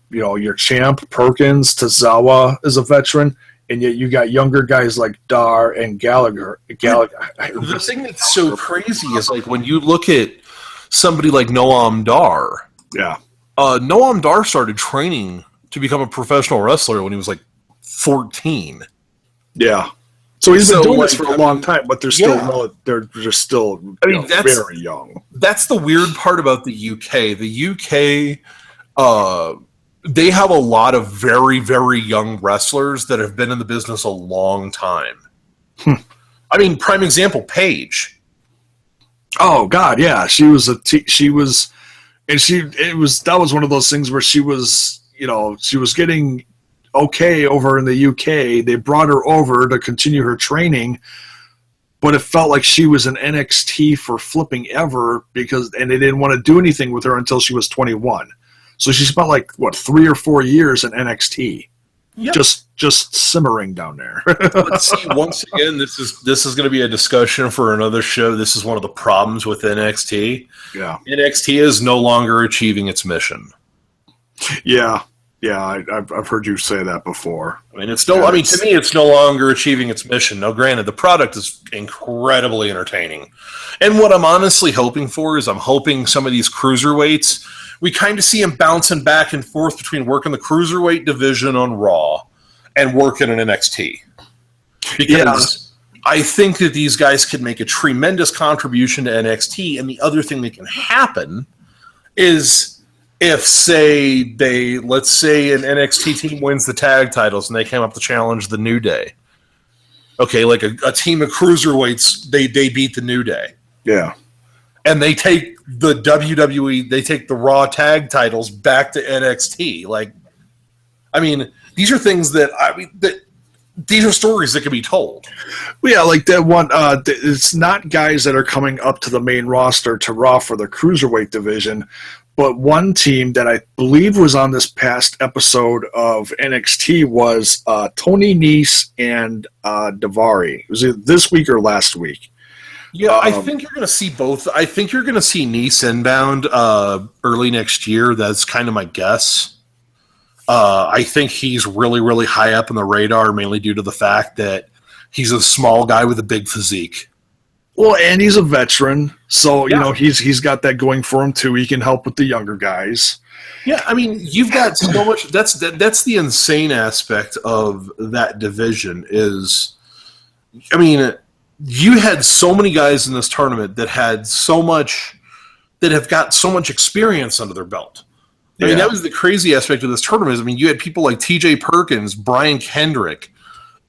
your champ, Perkins. Tozawa is a veteran. And yet you got younger guys like Dar and Gallagher. The thing that's so crazy is, like, when you look at somebody like Noam Dar. Yeah. Noam Dar started training to become a professional wrestler when he was, like, 14. Yeah. So he's been doing this for a long time, but they're still they're still very young. That's the weird part about the UK. The UK they have a lot of very, very young wrestlers that have been in the business a long time. I mean, prime example, Paige. Oh God, yeah, that was one of those things where she was getting okay over in the UK. They brought her over to continue her training, but it felt like she was in NXT for flipping ever and they didn't want to do anything with her until she was 21. So she spent 3 or 4 years in NXT. Yep. Just simmering down there. Let's see. Once again, this is going to be a discussion for another show. This is one of the problems with NXT. Yeah, NXT is no longer achieving its mission. Yeah, I've heard you say that before. I mean, to me, it's no longer achieving its mission. Now, granted, the product is incredibly entertaining, and what I'm honestly hoping for is I'm hoping some of these cruiserweights. We kind of see him bouncing back and forth between working the Cruiserweight division on Raw and working in NXT. Because I think that these guys could make a tremendous contribution to NXT, and the other thing that can happen is if, let's say an NXT team wins the tag titles and they came up to challenge the New Day. Okay, like a team of Cruiserweights, they beat the New Day. Yeah. And they take the WWE, they take the Raw tag titles back to NXT. These are things these are stories that can be told. Well, yeah, like that one. It's not guys that are coming up to the main roster to Raw for the Cruiserweight division, but one team that I believe was on this past episode of NXT was Tony Nese and Daivari. Was it this week or last week? Yeah, I think you're going to see both. I think you're going to see Nese inbound early next year. That's kind of my guess. I think he's really, really high up on the radar, mainly due to the fact that he's a small guy with a big physique. Well, and he's a veteran, so he's got that going for him too. He can help with the younger guys. Yeah, I mean, you've got so much. That's the insane aspect of that division. You had so many guys in this tournament that have got so much experience under their belt. I mean, that was the crazy aspect of this tournament. I mean, you had people like T.J. Perkins, Brian Kendrick,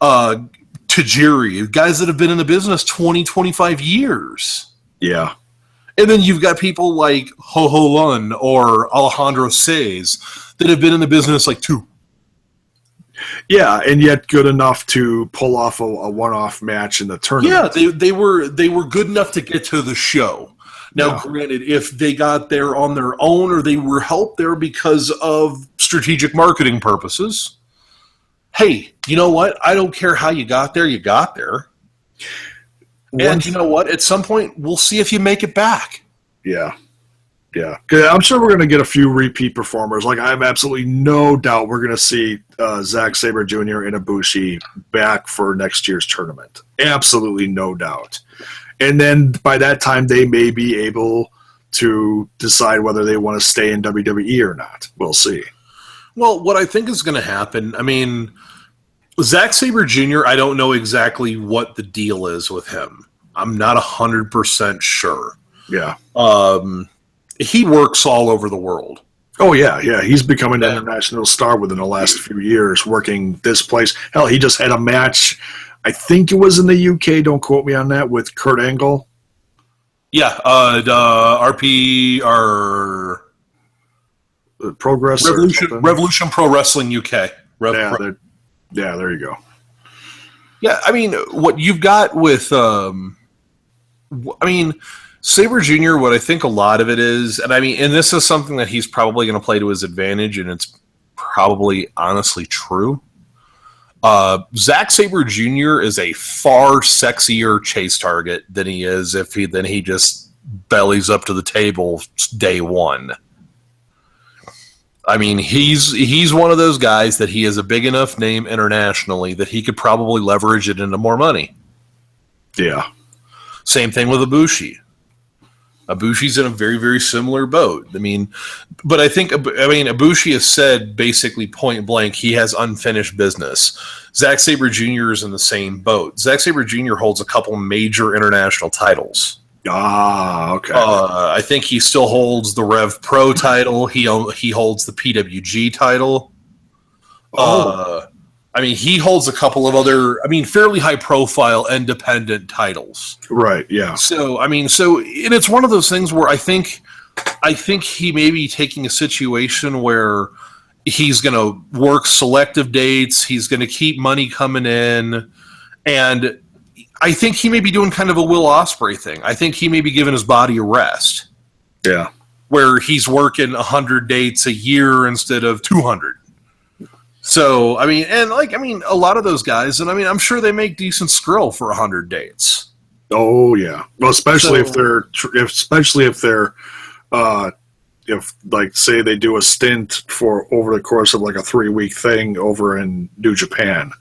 Tajiri, guys that have been in the business 20, 25 years. Yeah. And then you've got people like Ho Ho Lun or Alejandro Saez that have been in the business 2. Yeah, and yet good enough to pull off a one-off match in the tournament. Yeah, they were good enough to get to the show. Now, granted, if they got there on their own or they were helped there because of strategic marketing purposes, hey, you know what? I don't care how you got there, you got there. And you know what? At some point, we'll see if you make it back. Yeah. Yeah, I'm sure we're going to get a few repeat performers. I have absolutely no doubt we're going to see Zack Sabre Jr. and Ibushi back for next year's tournament. Absolutely no doubt. And then by that time, they may be able to decide whether they want to stay in WWE or not. We'll see. Well, what I think is going to happen, Zack Sabre Jr., I don't know exactly what the deal is with him. I'm not 100% sure. Yeah. He works all over the world. Oh, yeah. He's become an international star within the last few years, working this place. Hell, he just had a match, I think it was in the UK, don't quote me on that, with Kurt Angle. Yeah, the Progress Revolution Pro Wrestling UK. There you go. Yeah, what you've got with... Sabre Jr., what I think a lot of it is, and this is something that he's probably going to play to his advantage, and it's probably honestly true. Zack Sabre Jr. is a far sexier chase target than he is if he just bellies up to the table day one. He's one of those guys that he has a big enough name internationally that he could probably leverage it into more money. Yeah. Same thing with Ibushi. Ibushi's in a very, very similar boat. But I think, Ibushi has said basically point blank he has unfinished business. Zack Sabre Jr. is in the same boat. Zack Sabre Jr. holds a couple major international titles. Ah, okay. I think he still holds the Rev Pro title. He holds the PWG title. I mean, he holds a couple of other, fairly high-profile independent titles. Right. Yeah. So, and it's one of those things where I think he may be taking a situation where he's going to work selective dates. He's going to keep money coming in, and I think he may be doing kind of a Will Ospreay thing. I think he may be giving his body a rest. Yeah. Where he's working 100 dates a year instead of 200. So, a lot of those guys, and I'm sure they make decent skrill for 100 dates. Oh yeah. Well, especially if they're, if like say they do a stint for over the course of like a 3-week thing over in New Japan,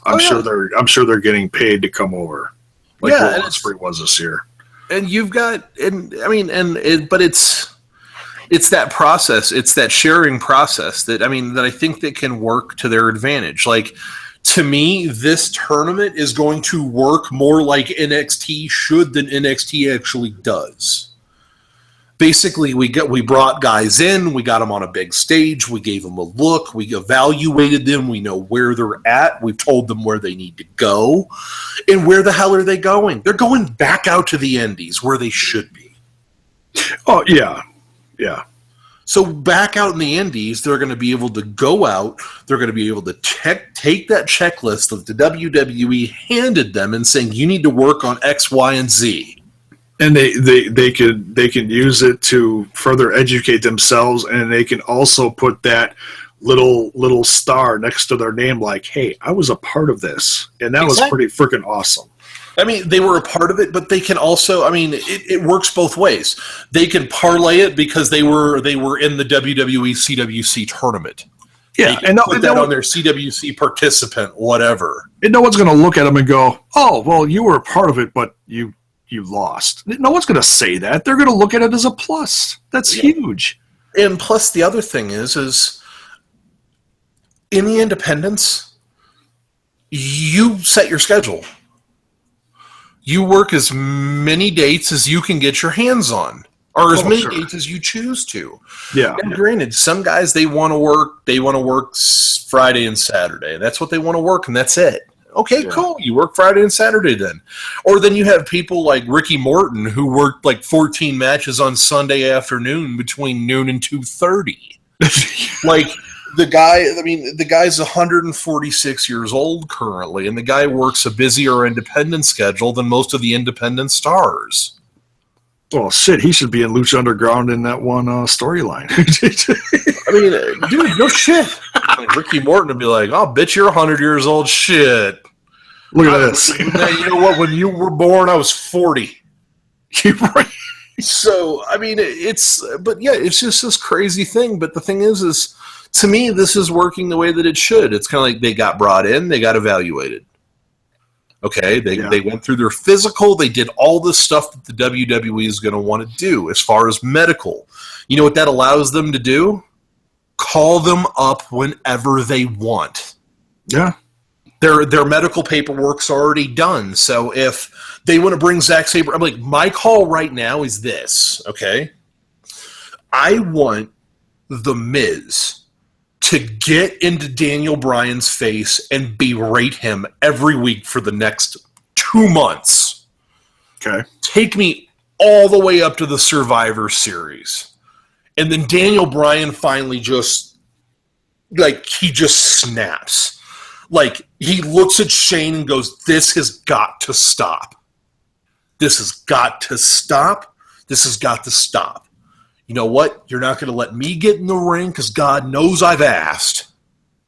I'm sure they're getting paid to come over. Like Will Ospreay was this year. And you've got, but it's that process, it's that sharing process that I think that can work to their advantage. Like, to me, this tournament is going to work more like NXT should than NXT actually does. Basically, we brought guys in, we got them on a big stage, we gave them a look, we evaluated them, we know where they're at, we've told them where they need to go, and where the hell are they going? They're going back out to the Indies, where they should be. Oh, yeah. Yeah. So back out in the Indies, they're going to be able to go out, they're going to be able to take that checklist that the WWE handed them and saying, you need to work on X, Y, and Z. And they can use it to further educate themselves, and they can also put that little star next to their name, like, "Hey, I was a part of this," and that was pretty freaking awesome. They were a part of it, but they can also, it works both ways. They can parlay it because they were in the WWE CWC tournament. Yeah, and put that on their CWC participant, whatever. And no one's going to look at them and go, "Oh, well, you were a part of it, but you lost." No one's going to say that. They're going to look at it as a plus. That's huge. And plus, the other thing is in the independents, you set your schedule. You work as many dates as you can get your hands on, or as many dates as you choose to. Yeah. And granted, some guys, they want to work Friday and Saturday. That's what they want to work, and that's it. Okay, cool. You work Friday and Saturday then. Or then you have people like Ricky Morton who worked like 14 matches on Sunday afternoon between noon and 2:30. Like, the guy's 146 years old currently, and the guy works a busier independent schedule than most of the independent stars. Well, shit, he should be in Lucha Underground in that one storyline. Dude, no shit. Ricky Morton would be like, "Oh, bitch, you're 100 years old." Shit. Look at this. You know what? When you were born, I was 40. Right. So, it's just this crazy thing. But the thing is to me, this is working the way that it should. It's kind of like they got brought in, they got evaluated. Okay, they went through their physical, they did all this stuff that the WWE is going to want to do as far as medical. You know what that allows them to do? Call them up whenever they want. Yeah. Their medical paperwork's already done. So if they want to bring Zack Sabre, I'm like, my call right now is this, okay? I want The Miz to get into Daniel Bryan's face and berate him every week for the next 2 months. Okay. Take me all the way up to the Survivor Series. And then Daniel Bryan finally just snaps. Like, he looks at Shane and goes, "This has got to stop. This has got to stop. This has got to stop. You know what? You're not going to let me get in the ring because God knows I've asked.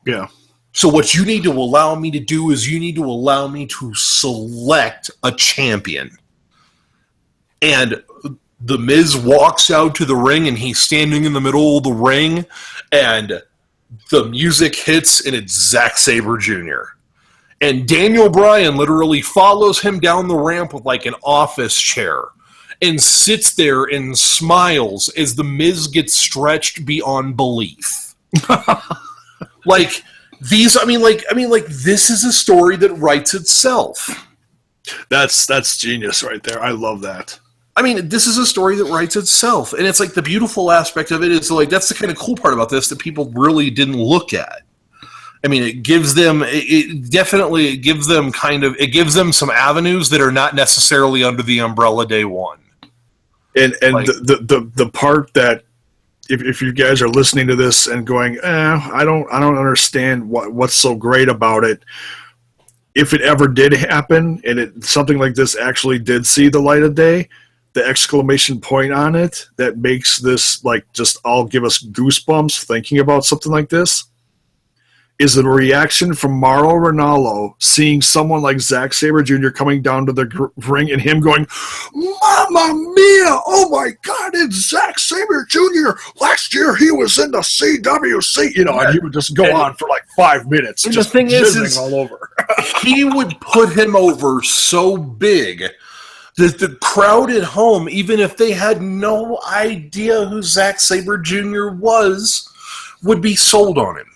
Yeah. So what you need to allow me to do is you need to allow me to select a champion." And The Miz walks out to the ring, and he's standing in the middle of the ring, and the music hits, and it's Zack Sabre Jr. And Daniel Bryan literally follows him down the ramp with like an office chair and sits there and smiles as The Miz gets stretched beyond belief. Like, this is a story that writes itself. That's genius right there. I love that. I mean, this is a story that writes itself, and it's like the beautiful aspect of it is like that's the kind of cool part about this that people really didn't look at. I mean, it gives them some avenues that are not necessarily under the umbrella day one. And like, the part that if you guys are listening to this and going, I don't understand what's so great about it. If it ever did happen and something like this actually did see the light of day, the exclamation point on it that makes this like just all give us goosebumps thinking about something like this is the reaction from Mauro Ranallo seeing someone like Zack Sabre Jr. coming down to the ring and him going, "Mamma mia! Oh my God, it's Zack Sabre Jr. Last year he was in the CWC," and he would just go on for like 5 minutes. And just the thing is all over. He would put him over so big that the crowd at home, even if they had no idea who Zack Sabre Jr. was, would be sold on him.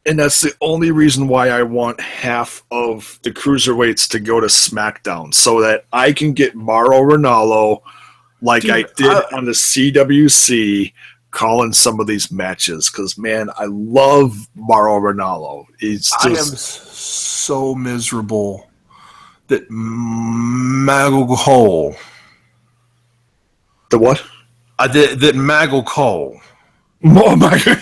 And that's the only reason why I want half of the Cruiserweights to go to SmackDown, so that I can get Mauro Ranallo like I did on the CWC calling some of these matches. Because, man, I love Mauro Ranallo. I am so miserable that Maggle Cole... The what? That Maggle Cole... Oh, my God.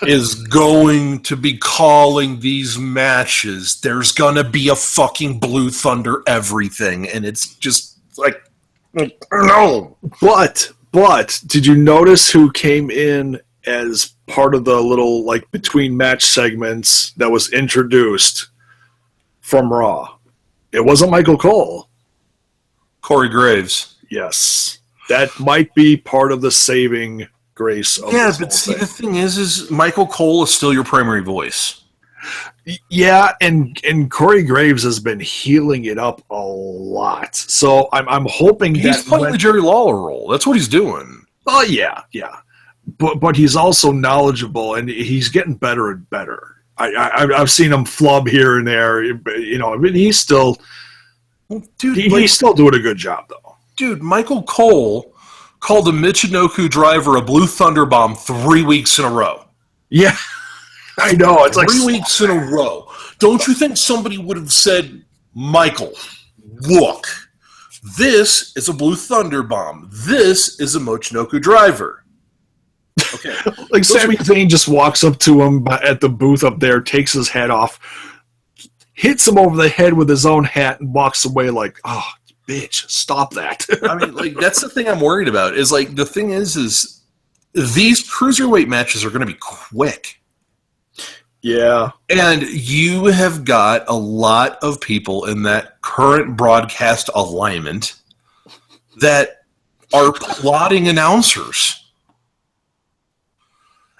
is going to be calling these matches. There's gonna be a fucking Blue Thunder everything, and it's just like no. But did you notice who came in as part of the little like between match segments that was introduced from Raw? It wasn't Michael Cole. Corey Graves. Yes, that might be part of the saving grace of but see, the thing is Michael Cole is still your primary voice. Yeah, and Corey Graves has been healing it up a lot. So I'm hoping he's playing the Jerry Lawler role. That's what he's doing. Oh yeah. But he's also knowledgeable, and he's getting better and better. I've seen him flub here and there. I mean, he's still, he's still doing a good job though. Dude, Michael Cole called a Michinoku driver a Blue Thunder bomb 3 weeks in a row. Yeah, I know. It's like 3 weeks in a row. Don't you think somebody would have said, Michael, look, this is a Blue Thunder bomb. This is a Michinoku driver. Okay. Like Sami Zayn just walks up to him at the booth up there, takes his hat off, hits him over the head with his own hat, and walks away like, oh, bitch, stop that. I mean, like, that's the thing I'm worried about. Is like the thing is these cruiserweight matches are going to be quick. Yeah. And you have got a lot of people in that current broadcast alignment that are plotting announcers.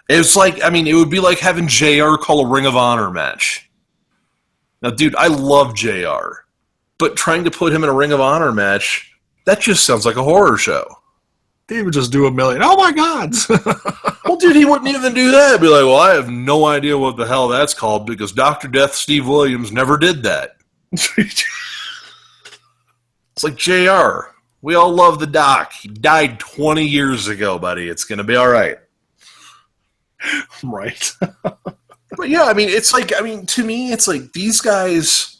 It's like, I mean, it would be like having JR call a Ring of Honor match. Now, dude, I love JR. But trying to put him in a Ring of Honor match, that just sounds like a horror show. He would just do a million. Oh, my God. Well, dude, he wouldn't even do that. He'd be like, well, I have no idea what the hell that's called because Dr. Death Steve Williams never did that. It's like, JR, we all love the Doc. He died 20 years ago, buddy. It's going to be all right. Right. But, yeah, I mean, it's like, I mean, to me, it's like these guys...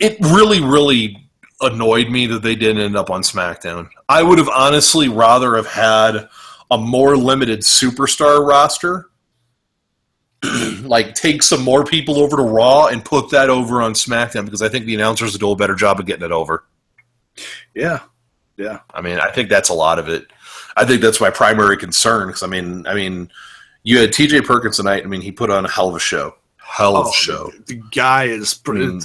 It really, really annoyed me that they didn't end up on SmackDown. I would have honestly rather have had a more limited superstar roster, like take some more people over to Raw and put that over on SmackDown because I think the announcers would do a better job of getting it over. Yeah. I mean, I think that's a lot of it. I think that's my primary concern because, I mean, you had T.J. Perkins tonight. I mean, he put on a hell of a show. The guy is pretty...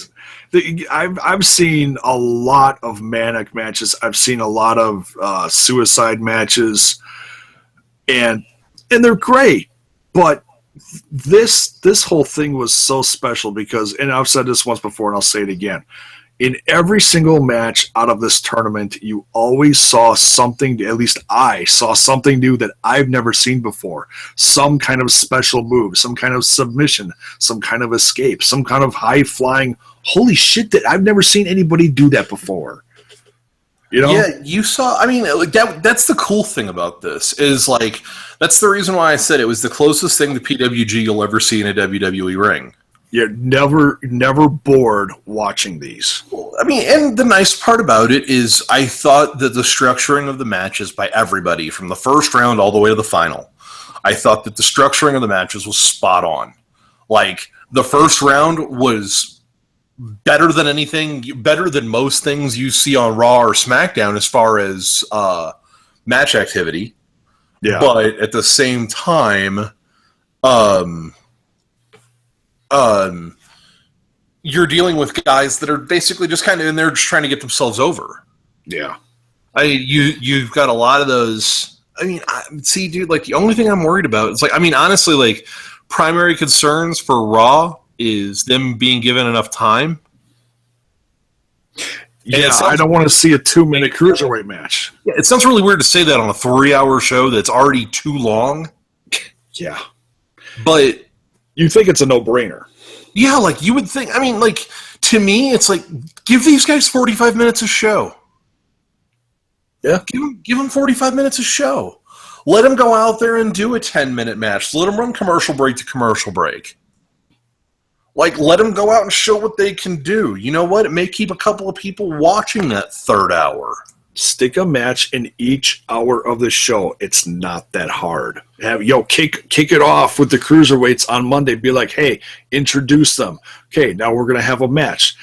I've seen a lot of manic matches. I've seen a lot of suicide matches, and they're great. But this whole thing was so special because, and I've said this once before, and I'll say it again. In every single match out of this tournament, you always saw something, at least I saw something new that I've never seen before. Some kind of special move, some kind of submission, some kind of escape, some kind of high-flying, holy shit, that I've never seen anybody do that before. You know? Yeah, you saw. I mean, like that's the cool thing about this is like that's the reason why I said it was the closest thing to PWG you'll ever see in a WWE ring. You're never bored watching these. I mean, and the nice part about it is I thought that the structuring of the matches by everybody from the first round all the way to the final, I thought that the structuring of the matches was spot on. Like, the first round was better than anything, better than most things you see on Raw or SmackDown as far as match activity. Yeah. But at the same time, you're dealing with guys that are basically just kind of in there just trying to get themselves over. Yeah. You've got a lot of those. I mean, see, dude, like the only thing I'm worried about is like, I mean, honestly, like primary concerns for Raw is them being given enough time. Yeah, I don't want to see a 2-minute cruiserweight match. Yeah, it sounds really weird to say that on a 3-hour show that's already too long. Yeah. But you think it's a no-brainer. Yeah, like you would think. I mean, like to me, it's like give these guys 45 minutes a show. Yeah, give them 45 minutes a show. Let them go out there and do a 10-minute match. Let them run commercial break to commercial break. Like, let them go out and show what they can do. You know what? It may keep a couple of people watching that third hour. Stick a match in each hour of the show. It's not that hard. Kick it off with the cruiserweights on Monday. Be like, hey, introduce them. Okay, now we're going to have a match.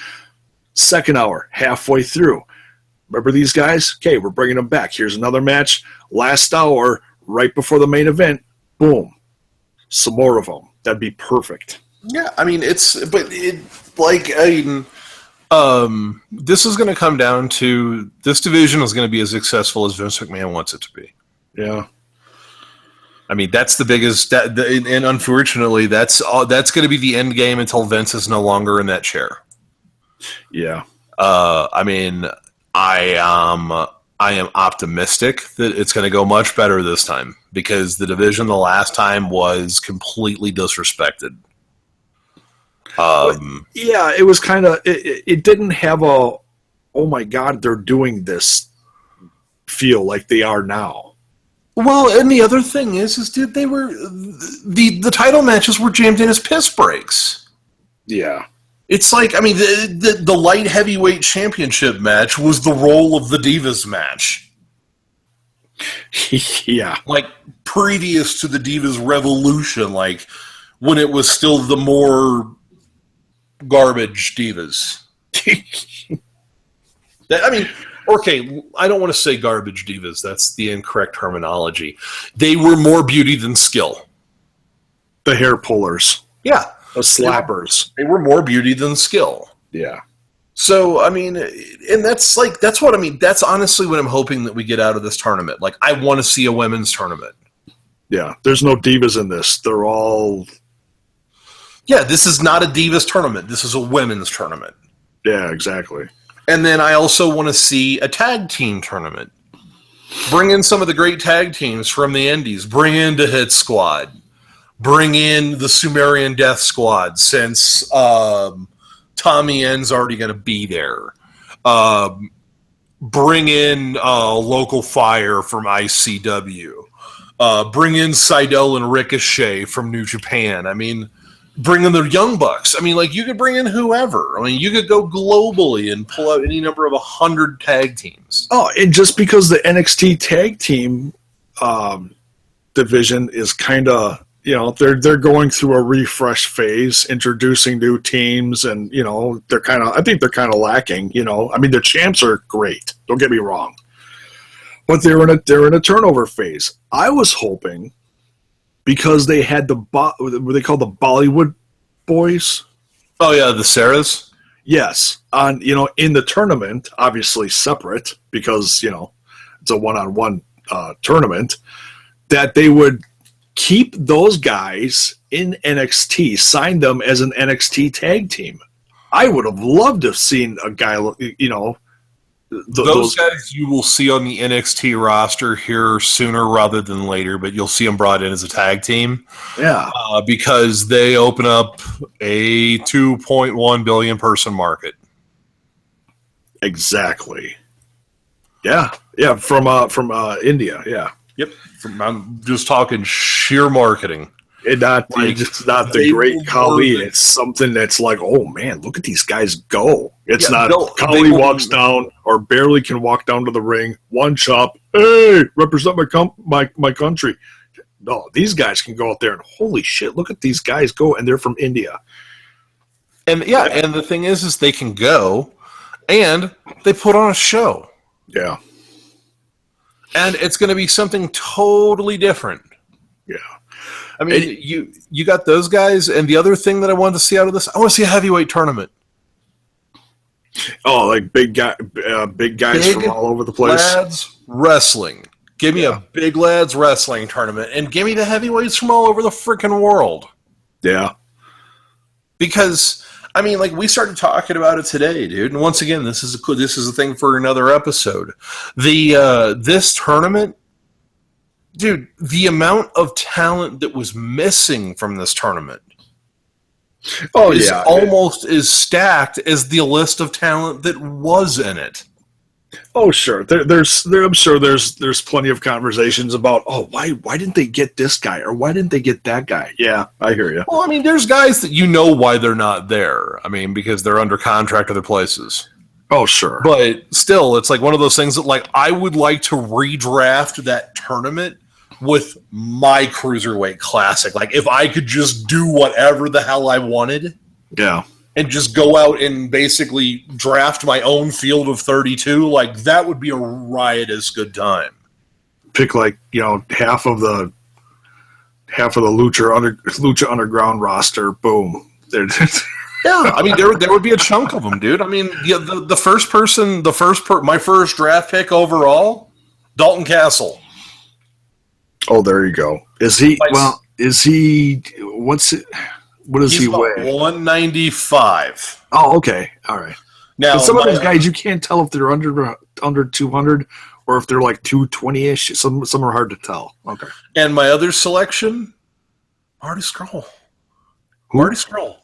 Second hour, halfway through. Remember these guys? Okay, we're bringing them back. Here's another match. Last hour, right before the main event, boom. Some more of them. That'd be perfect. Yeah, I mean, this is going to come down to this division is going to be as successful as Vince McMahon wants it to be. Yeah. I mean, that's the biggest, and unfortunately, that's going to be the end game until Vince is no longer in that chair. Yeah. I mean, I am optimistic that it's going to go much better this time because the division the last time was completely disrespected. Yeah, it was kind of it didn't have a oh my god they're doing this feel like they are now. Well, and the other thing is dude, they were the title matches were jammed in as piss breaks. Yeah. It's like, I mean, the light heavyweight championship match was the role of the Divas match. Yeah. Like, previous to the Divas Revolution, like, when it was still the more garbage Divas. I mean, okay, I don't want to say garbage Divas. That's the incorrect terminology. They were more beauty than skill. The hair pullers. Yeah. The slappers. They were more beauty than skill. Yeah. So, I mean, and that's what I mean. That's honestly what I'm hoping that we get out of this tournament. Like, I want to see a women's tournament. Yeah. There's no divas in this. They're all... Yeah, this is not a Divas tournament. This is a women's tournament. Yeah, exactly. And then I also want to see a tag team tournament. Bring in some of the great tag teams from the Indies. Bring in the Hit Squad. Bring in the Sumerian Death Squad since Tommy N's already going to be there. Bring in Local Fire from ICW. Bring in Seidel and Ricochet from New Japan. I mean... Bring in the Young Bucks. I mean, like, you could bring in whoever. I mean, you could go globally and pull out any number of 100 tag teams. Oh, and just because the NXT tag team division is kind of, you know, they're going through a refresh phase, introducing new teams, and, you know, I think they're kind of lacking, you know. I mean, the champs are great. Don't get me wrong. But they're in a turnover phase. I was hoping... Because they had what they call the Bollywood boys. Oh yeah, the Sarahs. Yes, in the tournament, obviously separate because it's a one-on-one tournament. That they would keep those guys in NXT, sign them as an NXT tag team. I would have loved to have seen a guy, those guys you will see on the NXT roster here sooner rather than later, but you'll see them brought in as a tag team. Yeah. Because they open up a 2.1 billion person market. Exactly. Yeah, from India. Yeah, Yep. I'm just talking sheer marketing. and not Like, it's not the they great will Kali. work it. It's something that's like, oh man, look at these guys go. It's Yeah, not they Kali will- walks down or barely can walk down to the ring, one chop. Hey, represent my country. No, these guys can go out there and holy shit, look at these guys go, and they're from India. And and the thing is they can go, and they put on a show, Yeah, and it's going to be something totally different. yeah. I mean, you got those guys, and the other thing that I wanted to see out of this, I want to see a heavyweight tournament. Oh, like big guys Big from all over the place. Lads wrestling. Give me a big lads wrestling tournament, and give me the heavyweights from all over the freaking world. Yeah, Because I mean, like, we started talking about it today, dude. And once again, this is a thing for another episode. This tournament, dude, the amount of talent that was missing from this tournament is almost as stacked as the list of talent that was in it. Oh, sure. I'm sure there's plenty of conversations about, why didn't they get this guy or why didn't they get that guy? Yeah, I hear you. Well, I mean, there's guys that you know why they're not there. I mean, because they're under contract other places. Oh, sure. But still, it's like one of those things that, like, I would like to redraft that tournament with my Cruiserweight Classic. Like, if I could just do whatever the hell I wanted. Yeah. And just go out and basically draft my own field of 32, like, that would be a riotous good time. Pick half of the Lucha Underground roster. Boom. Yeah, I mean, there would be a chunk of them, dude. I mean, my first draft pick overall, Dalton Castle. Oh, there you go. Is he? What does he weigh? 195. Oh, okay. All right. Now, some of those guys, you can't tell if they're under 200 or if they're like 220-ish. Some are hard to tell. Okay. And my other selection, Marty Scurll. Who? Marty Scurll.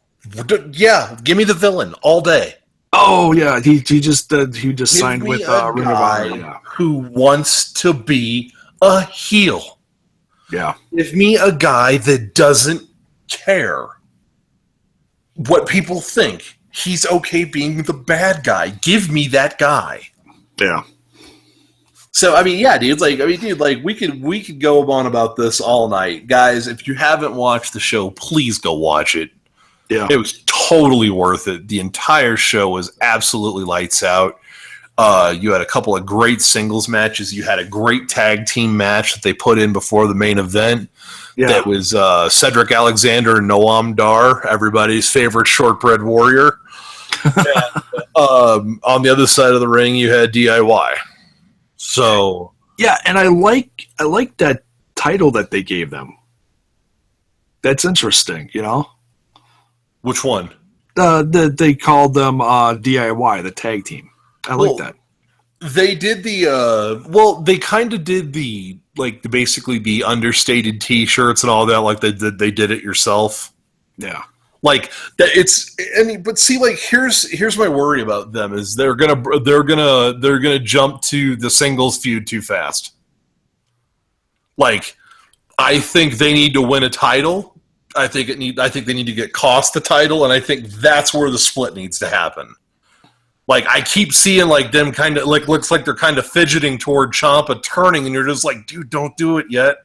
Yeah, give me the villain all day. Oh yeah, he just signed with Ring of Honor. Yeah. Who wants to be a heel? Yeah. Give me a guy that doesn't care what people think. He's okay being the bad guy. Give me that guy. Yeah. So I mean, yeah, dude. We could go on about this all night, guys. If you haven't watched the show, please go watch it. Yeah, it was totally worth it. The entire show was absolutely lights out. You had a couple of great singles matches. You had a great tag team match that they put in before the main event. Yeah. That was Cedric Alexander and Noam Dar, everybody's favorite shortbread warrior. And, on the other side of the ring, you had DIY. So yeah, and I like that title that they gave them. That's interesting, you know. Which one? They called them DIY, the tag team. I like that. They did they kind of did basically the understated T-shirts and all that, like they did it yourself. Yeah, like that. But see, like here's my worry about them is they're gonna jump to the singles feud too fast. Like, I think they need to win a title. I think they need to get cost the title, and I think that's where the split needs to happen. Like, I keep seeing like them kind of like looks like they're kind of fidgeting toward Ciampa turning, and you're just like, dude, don't do it yet.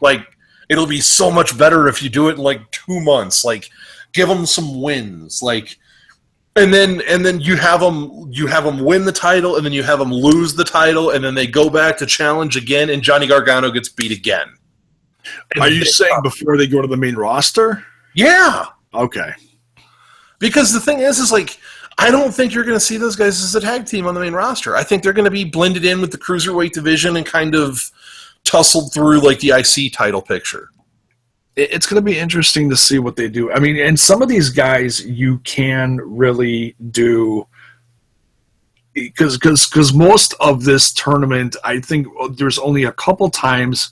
Like, it'll be so much better if you do it in like 2 months. Like, give them some wins, like, and then you have them win the title, and then you have them lose the title, and then they go back to challenge again, and Johnny Gargano gets beat again. Are you saying before they go to the main roster? Yeah. Okay. Because the thing is like, I don't think you're going to see those guys as a tag team on the main roster. I think they're going to be blended in with the Cruiserweight division and kind of tussled through like the IC title picture. It's going to be interesting to see what they do. I mean, and some of these guys you can really do because most of this tournament, I think there's only a couple times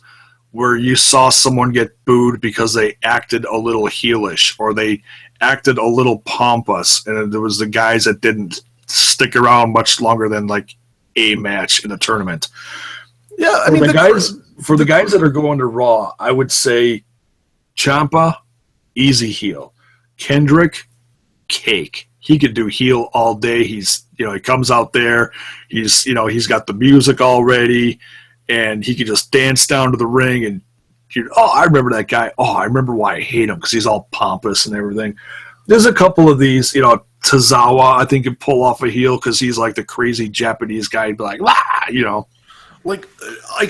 where you saw someone get booed because they acted a little heelish or they acted a little pompous, and there was the guys that didn't stick around much longer than like a match in the tournament. Yeah, I mean, for the guys that are going to Raw, I would say Ciampa, easy heel. Kendrick, cake. He could do heel all day. He comes out there. He's got the music already, and he could just dance down to the ring. And I remember that guy. Oh, I remember why I hate him, because he's all pompous and everything. There's a couple of these. Tozawa, I think, could pull off a heel because he's like the crazy Japanese guy. He'd be like, Like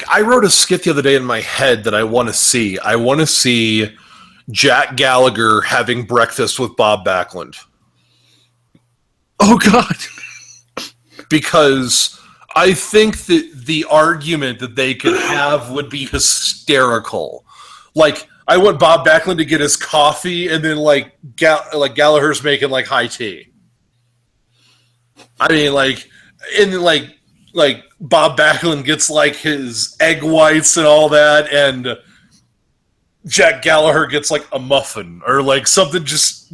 I wrote a skit the other day in my head that I want to see. I want to see Jack Gallagher having breakfast with Bob Backlund. Oh, God. Because I think that the argument that they could have would be hysterical. Like, I want Bob Backlund to get his coffee, and then, like Gallagher's making, like, high tea. I mean, like Bob Backlund gets like his egg whites and all that, and Jack Gallagher gets like a muffin or like something just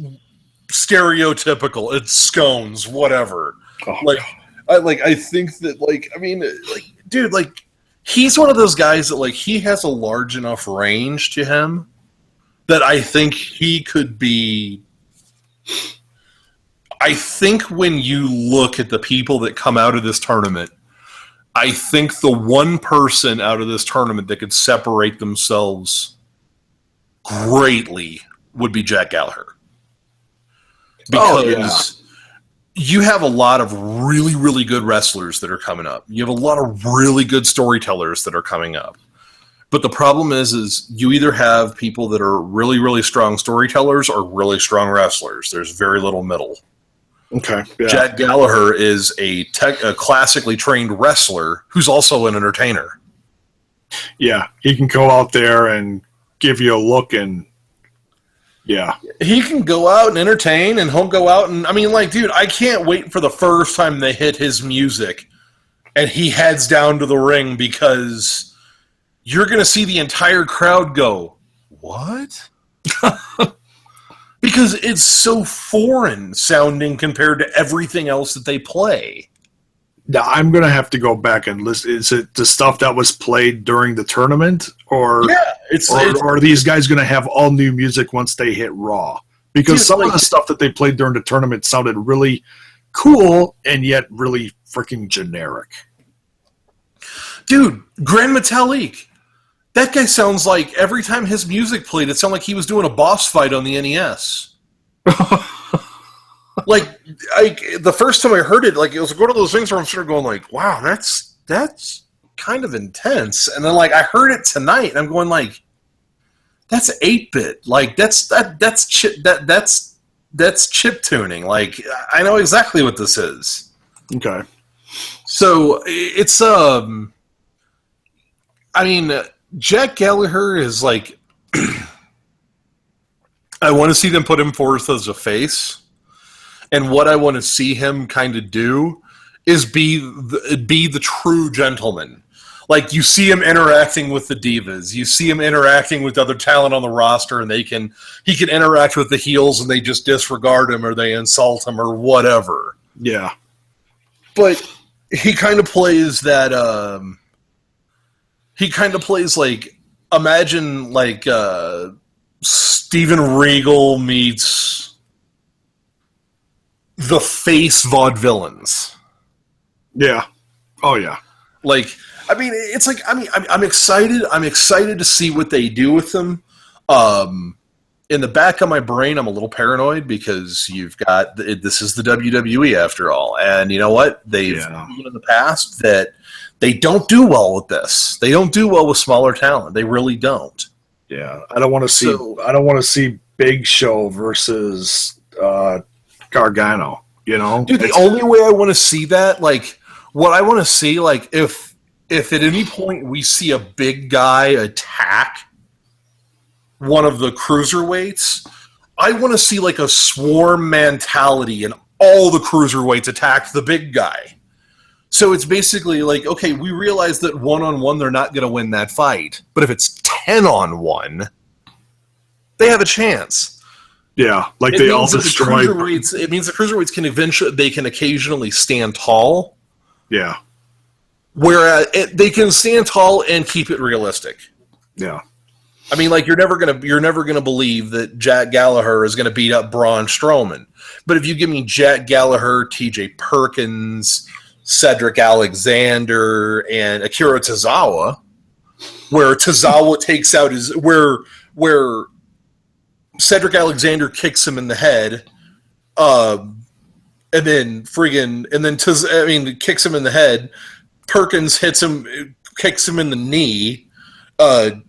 stereotypical. It's scones, whatever. Oh, I think that dude, he's one of those guys that like he has a large enough range to him that I think he could be. I think when you look at the people that come out of this tournament, I think the one person out of this tournament that could separate themselves greatly would be Jack Gallagher. Because you have a lot of really, really good wrestlers that are coming up. You have a lot of really good storytellers that are coming up. But the problem is you either have people that are really, really strong storytellers or really strong wrestlers. There's very little middle. Okay. Yeah. Jack Gallagher is a classically trained wrestler who's also an entertainer. Yeah, he can go out there and give you a look, and he can go out and entertain, and he'll go out and dude, I can't wait for the first time they hit his music and he heads down to the ring, because you're going to see the entire crowd go, "What?" Because it's so foreign sounding compared to everything else that they play. Now, I'm going to have to go back and listen. Is it the stuff that was played during the tournament? Or are these guys going to have all new music once they hit Raw? Because some of the stuff that they played during the tournament sounded really cool and yet really freaking generic. Dude, Grand Metalik. That guy sounds like every time his music played, it sounded like he was doing a boss fight on the NES. The first time I heard it, it was one of those things where I'm sort of going like, wow, that's kind of intense. And then I heard it tonight, and I'm going like, that's 8-bit. That's chip tuning. I know exactly what this is. Okay. So it's Jack Gallagher is I want to see them put him forth as a face, and what I want to see him kind of do is be the true gentleman. You see him interacting with the divas, you see him interacting with other talent on the roster, and he can interact with the heels, and they just disregard him or they insult him or whatever. Yeah, but he kind of plays that. He kind of plays imagine Steven Regal meets the face vaudevillains. Yeah. Oh yeah. I'm excited. I'm excited to see what they do with them. In the back of my brain, I'm a little paranoid because this is the WWE after all, and you know what? They've proven in the past that they don't do well with this. They don't do well with smaller talent. They really don't. Yeah, I don't want to see Big Show versus Gargano. Dude, the only way I want to see that, what I want to see, if at any point we see a big guy attack one of the cruiserweights, I want to see a swarm mentality and all the cruiserweights attack the big guy. So it's basically okay, we realize that 1-on-1 they're not going to win that fight, but if it's 10-on-1, they have a chance. Yeah, they all destroy. It means the cruiserweights can occasionally stand tall. Yeah, where they can stand tall and keep it realistic. Yeah. I mean, like, you're never gonna believe that Jack Gallagher is gonna beat up Braun Strowman. But if you give me Jack Gallagher, T.J. Perkins, Cedric Alexander, and Akira Tozawa, where Tozawa takes out where Cedric Alexander kicks him in the head, and then kicks him in the head. Perkins kicks him in the knee. Tozawa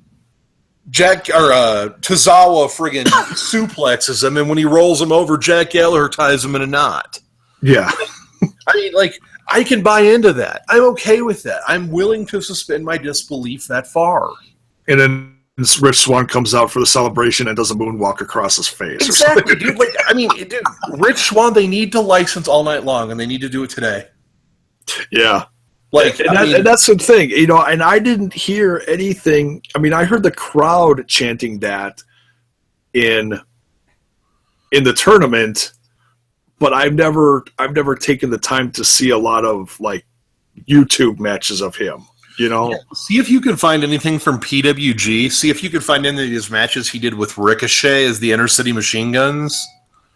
friggin' suplexes him, and when he rolls him over, Jack Gallagher ties him in a knot. Yeah. I mean, like, I can buy into that. I'm okay with that. I'm willing to suspend my disbelief that far. And then Rich Swann comes out for the celebration and does a moonwalk across his face. Exactly, dude. Like, I mean, dude, Rich Swann, they need to license All Night Long, and they need to do it today. Yeah. Like, and that's the thing, you know, and I didn't hear anything. I mean, I heard the crowd chanting that in the tournament, but I've never taken the time to see a lot of, like, YouTube matches of him, you know? Yeah. See if you can find anything from PWG. See if you can find any of his matches he did with Ricochet as the Inner City Machine Guns.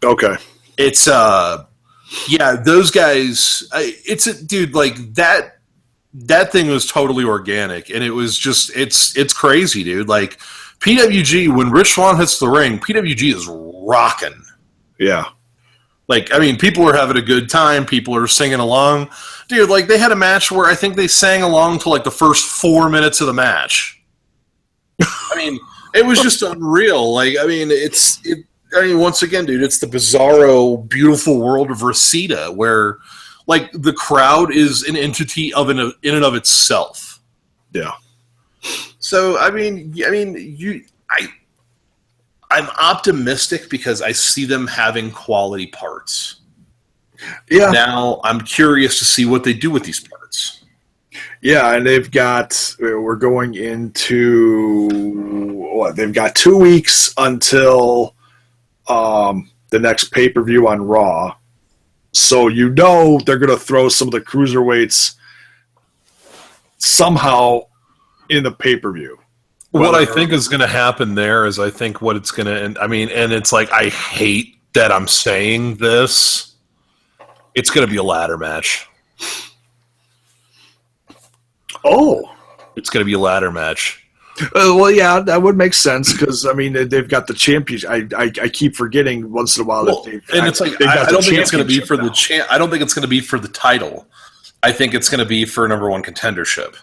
Okay. It's, yeah, those guys, dude, like, that thing was totally organic, and it was just, it's crazy, dude. Like, PWG, when Rich Swann hits the ring, PWG is rocking. Yeah. Like, I mean, people are having a good time. People are singing along. Dude, like, they had a match where I think they sang along to, like, the first 4 minutes of the match. I mean, it was just unreal. Like, I mean, once again, dude, it's the bizarro, beautiful world of Reseda, where, like, the crowd is an entity in and of itself. Yeah. So, I'm optimistic because I see them having quality parts. Yeah. Now, I'm curious to see what they do with these parts. Yeah, and we're going into, they've got 2 weeks until the next pay-per-view on Raw. So you know they're going to throw some of the cruiserweights somehow in the pay-per-view. What I think is going to happen there is I think what it's going to – and it's like I hate that I'm saying this. It's going to be a ladder match. Oh. It's going to be a ladder match. Well, yeah, that would make sense because, I mean, they've got the championship. I keep forgetting once in a while that it's like I don't think it's going to be for I don't think it's going to be for the title. I think it's going to be for number one contendership,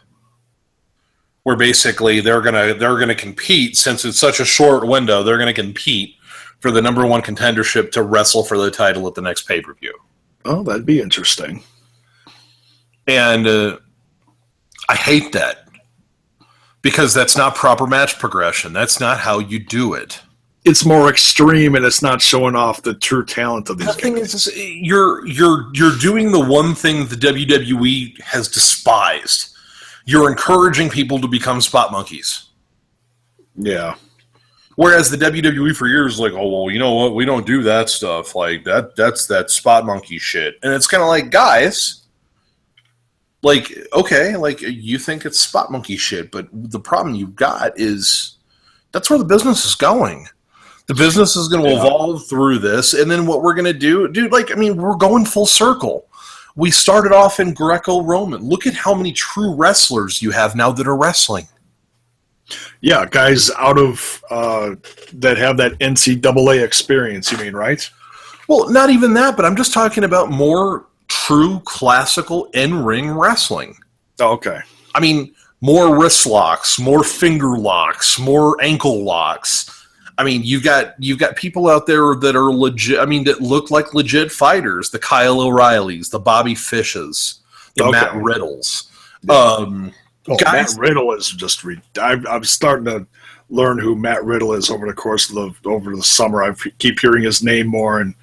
where basically they're gonna compete since it's such a short window. They're going to compete for the number one contendership to wrestle for the title at the next pay-per-view. Oh, that'd be interesting. And I hate that. Because that's not proper match progression. That's not how you do it. It's more extreme, and it's not showing off the true talent of these guys. The thing is, you're doing the one thing the WWE has despised. You're encouraging people to become spot monkeys. Yeah. Whereas the WWE for years is like, oh, well, you know what? We don't do that stuff. Like, that's that spot monkey shit. And it's kind of like, guys... Like, okay, like, you think it's spot monkey shit, but the problem you've got is that's where the business is going. The business is going to evolve through this, and then what we're going to do, dude, like, I mean, we're going full circle. We started off in Greco-Roman. Look at how many true wrestlers you have now that are wrestling. Yeah, guys out of that have that NCAA experience, you mean, right? Well, not even that, but I'm just talking about more true classical in-ring wrestling. Oh, okay. I mean, more wrist locks, more finger locks, more ankle locks. I mean, you've got people out there that are legit. I mean, that look like legit fighters. The Kyle O'Reillys, the Bobby Fishes, the Matt Riddles. Yeah. Guys, Matt Riddle is just. I'm starting to learn who Matt Riddle is over the course of over the summer. I keep hearing his name more and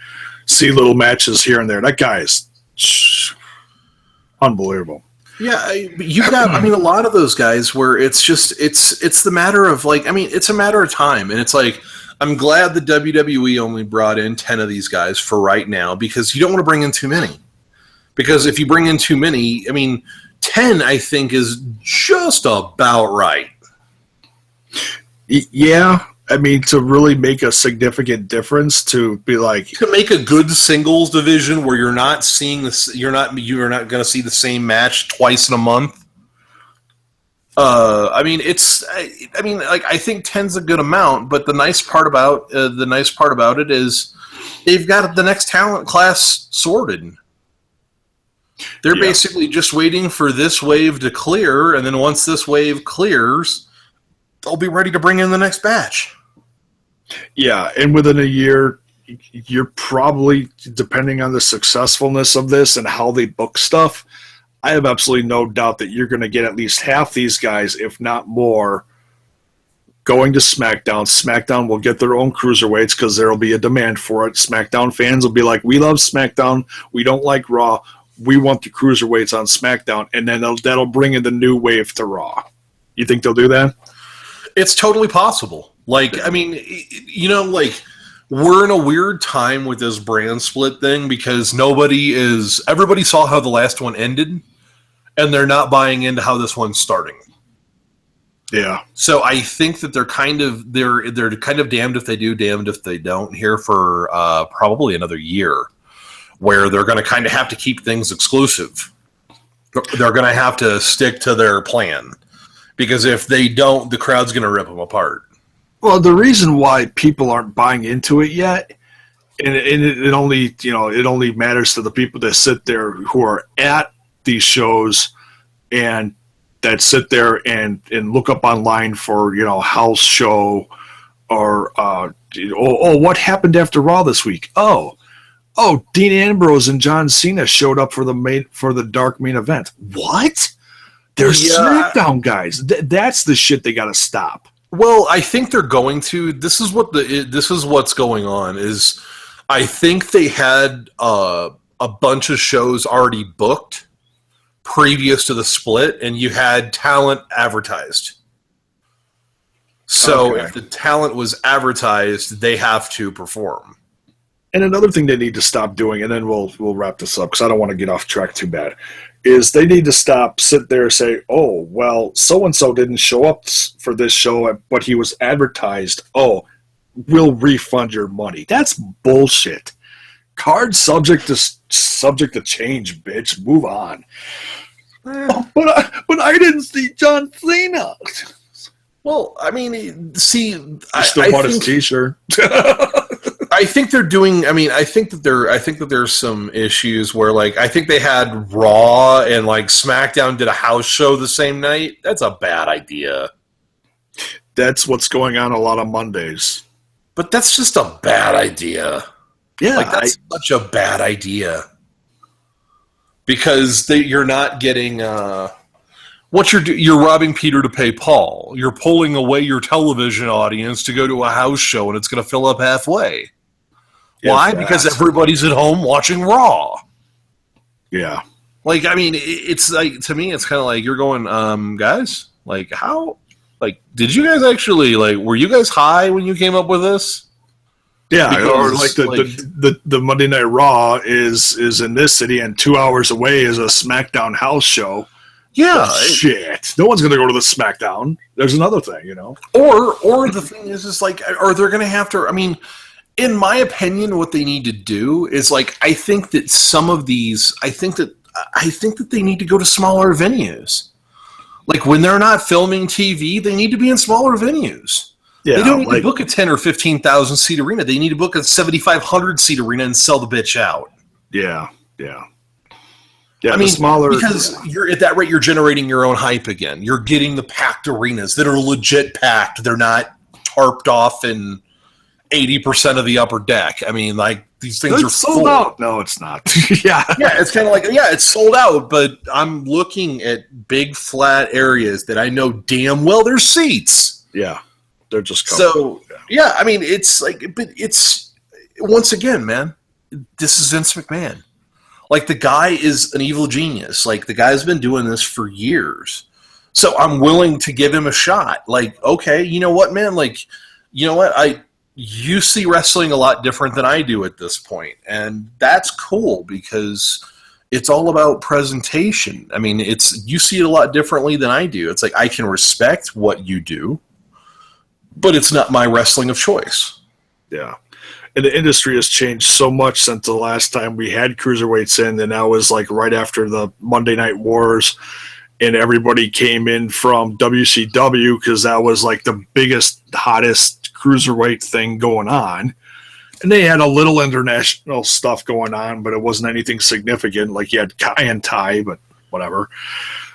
see little matches here and there. That guy is unbelievable. Yeah, you got. I mean, a lot of those guys where it's just it's the matter of, like, I mean, it's a matter of time, and it's like, I'm glad the WWE only brought in 10 of these guys for right now, because you don't want to bring in too many. Because if you bring in too many, I mean, 10, I think, is just about right. Yeah, I mean, to really make a significant difference, to be like, to make a good singles division where you're not seeing this, you're not going to see the same match twice in a month. I mean, I think 10's a good amount, but the nice part about it is they've got the next talent class sorted. They're basically just waiting for this wave to clear, and then once this wave clears, they'll be ready to bring in the next batch. Yeah, and within a year, you're probably, depending on the successfulness of this and how they book stuff, I have absolutely no doubt that you're going to get at least half these guys, if not more, going to SmackDown. SmackDown will get their own cruiserweights because there will be a demand for it. SmackDown fans will be like, we love SmackDown. We don't like Raw. We want the cruiserweights on SmackDown. And then that'll bring in the new wave to Raw. You think they'll do that? It's totally possible. Like, I mean, we're in a weird time with this brand split thing because everybody saw how the last one ended, and they're not buying into how this one's starting. Yeah. So I think that they're kind of damned if they do, damned if they don't here for probably another year, where they're going to kind of have to keep things exclusive. They're going to have to stick to their plan, because if they don't, the crowd's going to rip them apart. Well, the reason why people aren't buying into it yet, and it only matters to the people that sit there who are at these shows and that sit there and look up online for, house show or what happened after Raw this week? Oh, Dean Ambrose and John Cena showed up for the dark main event. What? They're SmackDown guys. That's the shit they got to stop. Well, I think they're going to. This is what's going on. Is I think they had a bunch of shows already booked previous to the split, and you had talent advertised. So if the talent was advertised, they have to perform. And another thing they need to stop doing, and then we'll wrap this up because I don't want to get off track too bad, is they need to sit there and say, oh, well, so-and-so didn't show up for this show, but he was advertised. Oh, we'll refund your money. That's bullshit. Card subject to change, bitch. Move on. But I didn't see John Cena. Well, I mean, see, I still bought his T-shirt. I think they're doing. I mean, I think that there's some issues where, like, I think they had Raw and like SmackDown did a house show the same night. That's a bad idea. That's what's going on a lot of Mondays. But that's just a bad idea. Yeah, like that's such a bad idea because you're not getting. You're robbing Peter to pay Paul. You're pulling away your television audience to go to a house show, and it's going to fill up halfway. Why? Because everybody's at home watching Raw. Yeah. Like, I mean, it's like, to me, it's kind of like you're going, guys, like, how, like, did you guys actually, like, were you guys high when you came up with this? Yeah, Because, or like the Monday Night Raw is in this city, and 2 hours away is a SmackDown house show. Yeah. Shit. No one's going to go to the SmackDown. There's another thing, Or the thing is like, are they going to have to, I mean, in my opinion, what they need to do is, like, I think that some of these, I think that they need to go to smaller venues. Like, when they're not filming TV, they need to be in smaller venues. Yeah, they don't need to book a 10 or 15,000 seat arena. They need to book a 7,500 seat arena and sell the bitch out. Yeah. I mean, because you're at that rate, you're generating your own hype again. You're getting the packed arenas that are legit packed. They're not tarped off in 80% of the upper deck. I mean, like, these things are sold out. No, it's not. Yeah, it's kind of like, it's sold out, but I'm looking at big flat areas that I know damn well there's seats. Yeah, they're just covered. So yeah, I mean, it's like, but it's, once again, man, this is Vince McMahon. Like, the guy is an evil genius. Like, the guy's been doing this for years. So I'm willing to give him a shot. Like, okay, you know what, man? Like, you know what? You see wrestling a lot different than I do at this point. And that's cool because it's all about presentation. I mean, you see it a lot differently than I do. It's like I can respect what you do, but it's not my wrestling of choice. Yeah. And the industry has changed so much since the last time we had cruiserweights in, and that was like right after the Monday Night Wars, and everybody came in from WCW because that was like the biggest, hottest cruiserweight thing going on. And they had a little international stuff going on, but it wasn't anything significant. Like you had Kai and Tai, but whatever.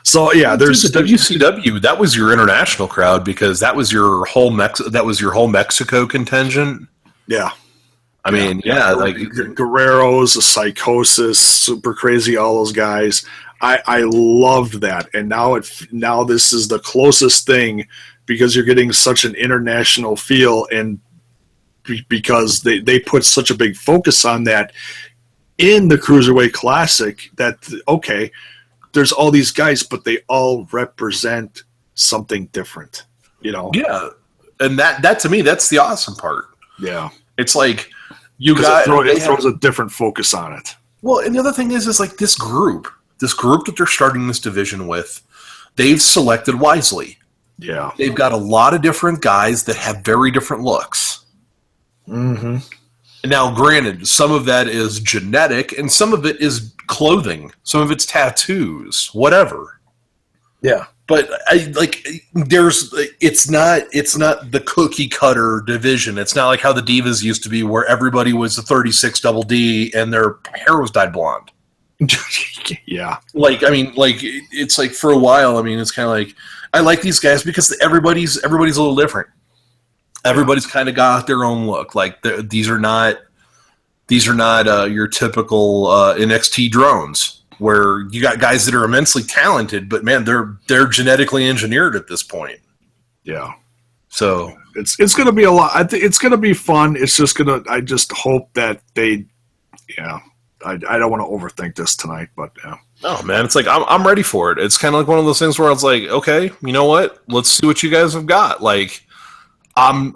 So yeah, there's the WCW. That was your international crowd because that was your whole Mexico contingent. Yeah. I mean, yeah, like Guerrero's, the Psychosis, Super Crazy, all those guys. I loved that, and now this is the closest thing because you're getting such an international feel, and because they put such a big focus on that in the Cruiserweight Classic that okay, there's all these guys, but they all represent something different, you know? Yeah, and that to me, that's the awesome part. Yeah, it's like. It throws a different focus on it. Well, and the other thing is like this group that they're starting this division with, they've selected wisely. Yeah. They've got a lot of different guys that have very different looks. Mm-hmm. Now, granted, some of that is genetic and some of it is clothing. Some of it's tattoos, whatever. Yeah. But it's not the cookie cutter division. It's not like how the Divas used to be, where everybody was a 36 double D and their hair was dyed blonde. Yeah, it's like for a while. I mean, it's kind of like I like these guys because everybody's a little different. Everybody's kind of got their own look. Like these are not your typical NXT drones, where you got guys that are immensely talented, but man, they're genetically engineered at this point. Yeah. So it's going to be a lot. I think it's going to be fun. It's just I just hope that they, yeah. I don't want to overthink this tonight, but yeah. Oh man, it's like I'm ready for it. It's kind of like one of those things where it's like, okay, you know what? Let's see what you guys have got. Like, I'm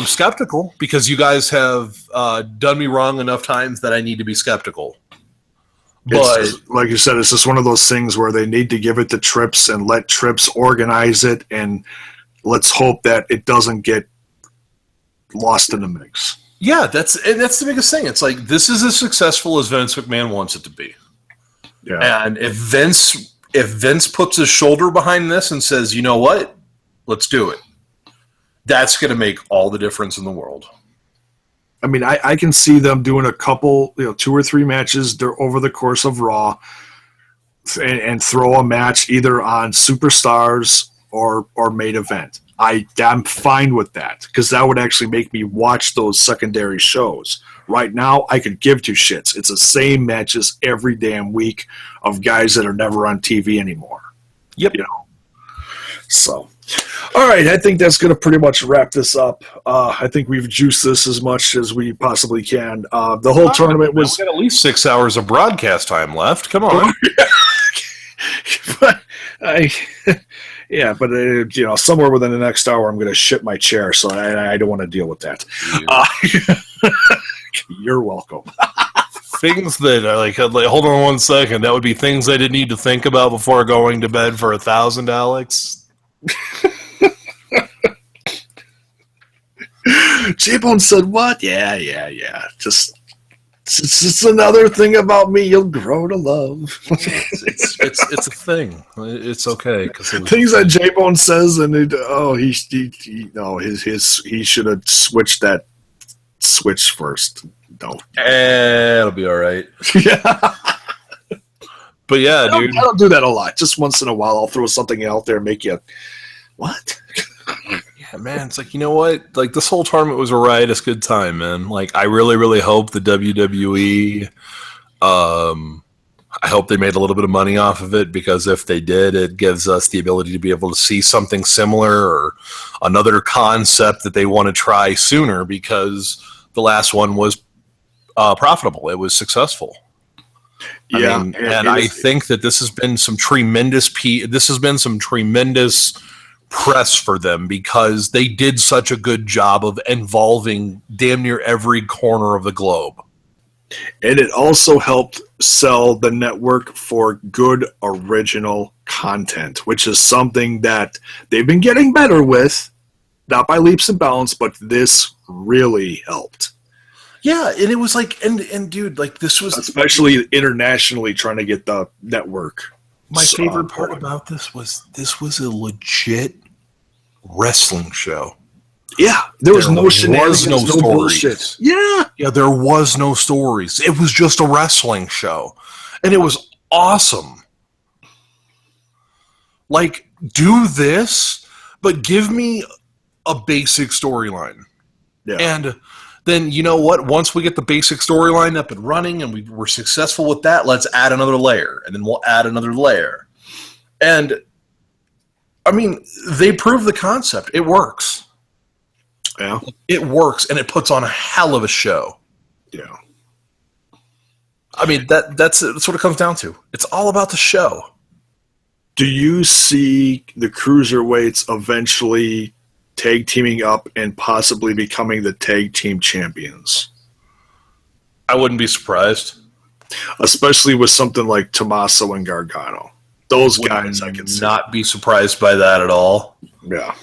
skeptical because you guys have done me wrong enough times that I need to be skeptical. But like you said, it's just one of those things where they need to give it to Trips and let Trips organize it, and let's hope that it doesn't get lost in the mix. Yeah, that's the biggest thing. It's like this is as successful as Vince McMahon wants it to be. Yeah. And if Vince puts his shoulder behind this and says, you know what, let's do it, that's going to make all the difference in the world. I mean, I can see them doing a couple, 2 or 3 matches over the course of Raw, and throw a match either on Superstars or Main Event. I'm fine with that because that would actually make me watch those secondary shows. Right now, I could give 2 shits. It's the same matches every damn week of guys that are never on TV anymore. Yep. So, all right, I think that's going to pretty much wrap this up. I think we've juiced this as much as we possibly can. The whole tournament was... We've got at least 6 hours of broadcast time left. Come on. But somewhere within the next hour, I'm going to shit my chair, so I don't want to deal with that. You're welcome. Things that are like, hold on one second. That would be things I didn't need to think about before going to bed for 1,000, Alex. JAYBONE said, what? Yeah. It's just another thing about me you'll grow to love. it's a thing. It's okay. Things that JAYBONE says, and he should have switched that switch first. No. It'll be all right. Yeah. But yeah, dude. I don't do that a lot. Just once in a while, I'll throw something out there and make you, what? Yeah, man. It's like, you know what? Like, this whole tournament was a riotous good time, man. Like, I really, really hope the WWE, I hope they made a little bit of money off of it, because if they did, it gives us the ability to be able to see something similar or another concept that they want to try sooner, because the last one was profitable. It was successful. Yeah, I think that this has been some tremendous press for them, because they did such a good job of involving damn near every corner of the globe. And it also helped sell the network for good original content, which is something that they've been getting better with, not by leaps and bounds, but this really helped. Yeah, and it was like, and dude, like this was especially internationally trying to get the network. My favorite part about this was a legit wrestling show. Yeah, there was no shenanigans, no stories. Bullshit. Yeah, there was no stories. It was just a wrestling show, and it was awesome. Like, do this, but give me a basic storyline. Yeah. And then, you know what? Once we get the basic storyline up and running and we're successful with that, let's add another layer. And then we'll add another layer. And, I mean, they prove the concept. It works. Yeah. It works, and it puts on a hell of a show. Yeah. I mean, that's what it comes down to. It's all about the show. Do you see the Cruiserweights eventually tag teaming up and possibly becoming the tag team champions? I wouldn't be surprised. Especially with something like Tommaso and Gargano. Those guys, I can see. Not be surprised by that at all. Yeah.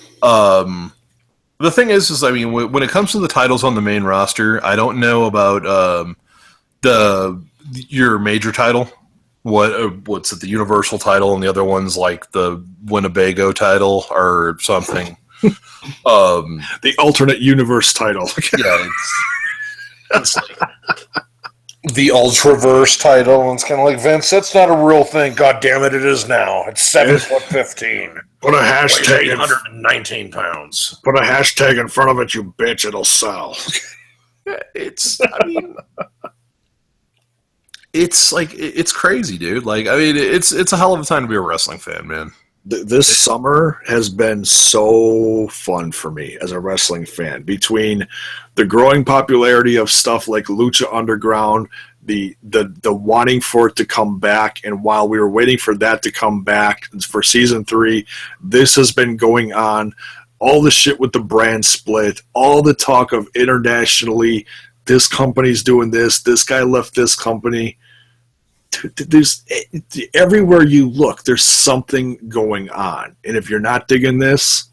The thing is I mean, when it comes to the titles on the main roster, I don't know about your major title. What's it? The Universal title, and the other one's like the Winnebago title or something. The alternate universe title. Yeah, it's like the Ultraverse title, and it's kind of like, Vince, that's not a real thing. God damn it, it is now. It's 7'15". Put a hashtag 819 pounds. Put a hashtag in front of it, you bitch. It'll sell. I mean, it's like it's crazy, dude. Like, I mean, it's a hell of a time to be a wrestling fan, man. This summer has been so fun for me as a wrestling fan. Between the growing popularity of stuff like Lucha Underground, the wanting for it to come back, and while we were waiting for that to come back for season 3, this has been going on. All the shit with the brand split, all the talk of internationally, this company's doing this guy left this company. There's everywhere you look, there's something going on, and if you're not digging this,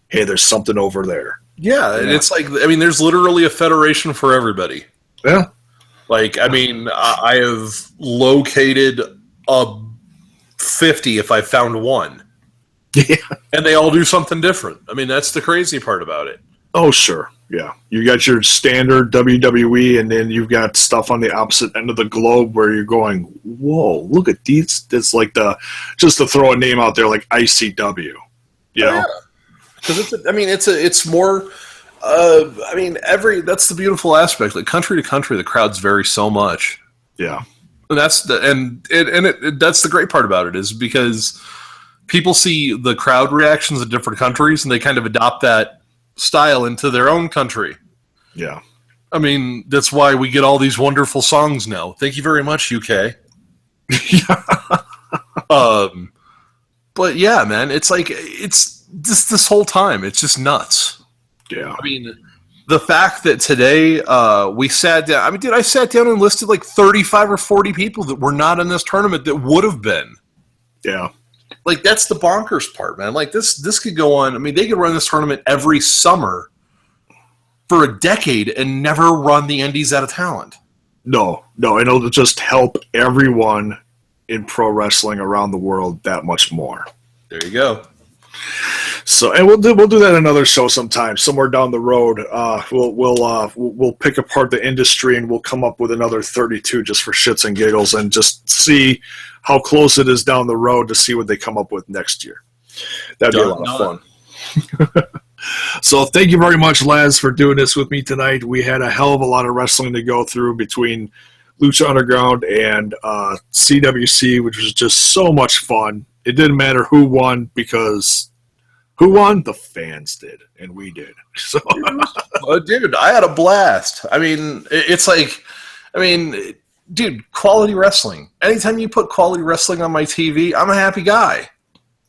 hey, there's something over there. Yeah, and it's like, I mean, there's literally a federation for everybody. Yeah, like, I mean, I have located a 50 if I found one. Yeah, and they all do something different. I mean, that's the crazy part about it. Oh, sure. Yeah. You got your standard WWE, and then you've got stuff on the opposite end of the globe where you're going, whoa, look at these. It's like just to throw a name out there, like ICW. You know? Because it's more, that's the beautiful aspect. Like, country to country, the crowds vary so much. Yeah. And that's that's the great part about it, is because people see the crowd reactions in different countries, and they kind of adopt that style into their own country. Yeah. I mean, that's why we get all these wonderful songs now. Thank you very much, UK. But yeah, man, it's like, it's just this whole time, it's just nuts. Yeah. I mean, the fact that today we sat down, I mean, dude, I sat down and listed like 35 or 40 people that were not in this tournament that would have been. Yeah. Like, that's the bonkers part, man. Like, this could go on. I mean, they could run this tournament every summer for a decade and never run the indies out of talent. No, it'll just help everyone in pro wrestling around the world that much more. There you go. So, and we'll do that another show sometime, somewhere down the road. We'll pick apart the industry, and we'll come up with another 32 just for shits and giggles, and just see how close it is down the road to see what they come up with next year. That'd be a lot of fun. So thank you very much, Laz, for doing this with me tonight. We had a hell of a lot of wrestling to go through between Lucha Underground and CWC, which was just so much fun. It didn't matter who won, because who won? The fans did, and we did. So, dude, I had a blast. I mean, it's like, dude, quality wrestling. Anytime you put quality wrestling on my TV, I'm a happy guy.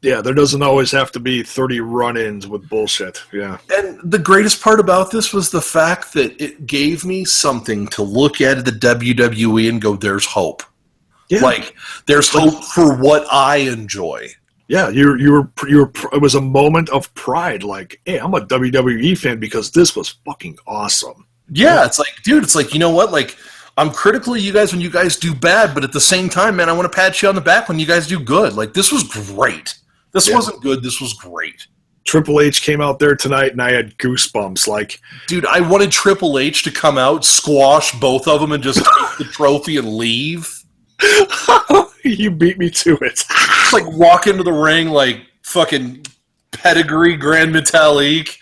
Yeah, there doesn't always have to be 30 run-ins with bullshit. Yeah. And the greatest part about this was the fact that it gave me something to look at the WWE and go, there's hope. Yeah. Like, there's hope for what I enjoy. Yeah, you were. It was a moment of pride. Like, hey, I'm a WWE fan because this was fucking awesome. Yeah, it's like, dude, it's like, you know what? Like, I'm critical of you guys when you guys do bad, but at the same time, man, I want to pat you on the back when you guys do good. Like, this was great. This wasn't good. This was great. Triple H came out there tonight, and I had goosebumps. Like, dude, I wanted Triple H to come out, squash both of them, and just take the trophy and leave. You beat me to it. Just like walk into the ring like fucking pedigree Grand Metalik,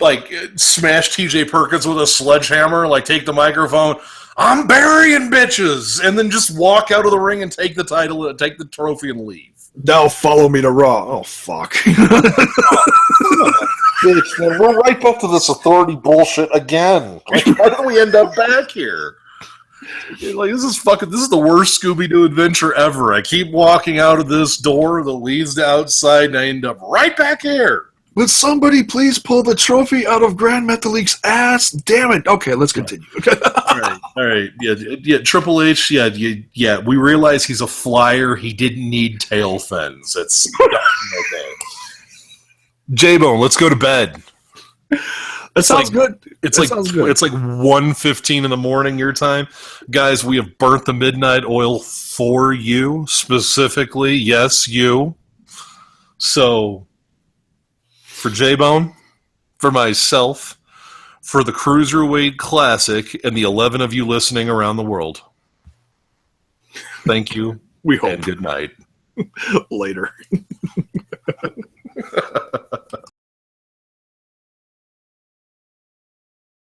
like smash TJ Perkins with a sledgehammer, like take the microphone, I'm burying bitches, and then just walk out of the ring and take the title, take the trophy, and leave. Now follow me to Raw. Oh, fuck. Bitch, man, we're right back to this authority bullshit again. Like, why did we end up back here? Like, this is the worst Scooby-Doo adventure ever. I keep walking out of this door that leads to outside, and I end up right back here. Would somebody please pull the trophy out of Grand Metalik's ass? Damn it. Okay, let's continue. All right. Yeah. Triple H. Yeah. We realize he's a flyer. He didn't need tail fins. It's okay. JAYBONE, let's go to bed. That sounds good. It's like 1:15 in the morning your time. Guys, we have burnt the midnight oil for you, specifically. Yes, you. So, for JAYBONE, for myself, for the Cruiserweight Classic, and the 11 of you listening around the world, thank you. We hope. And good night. Later.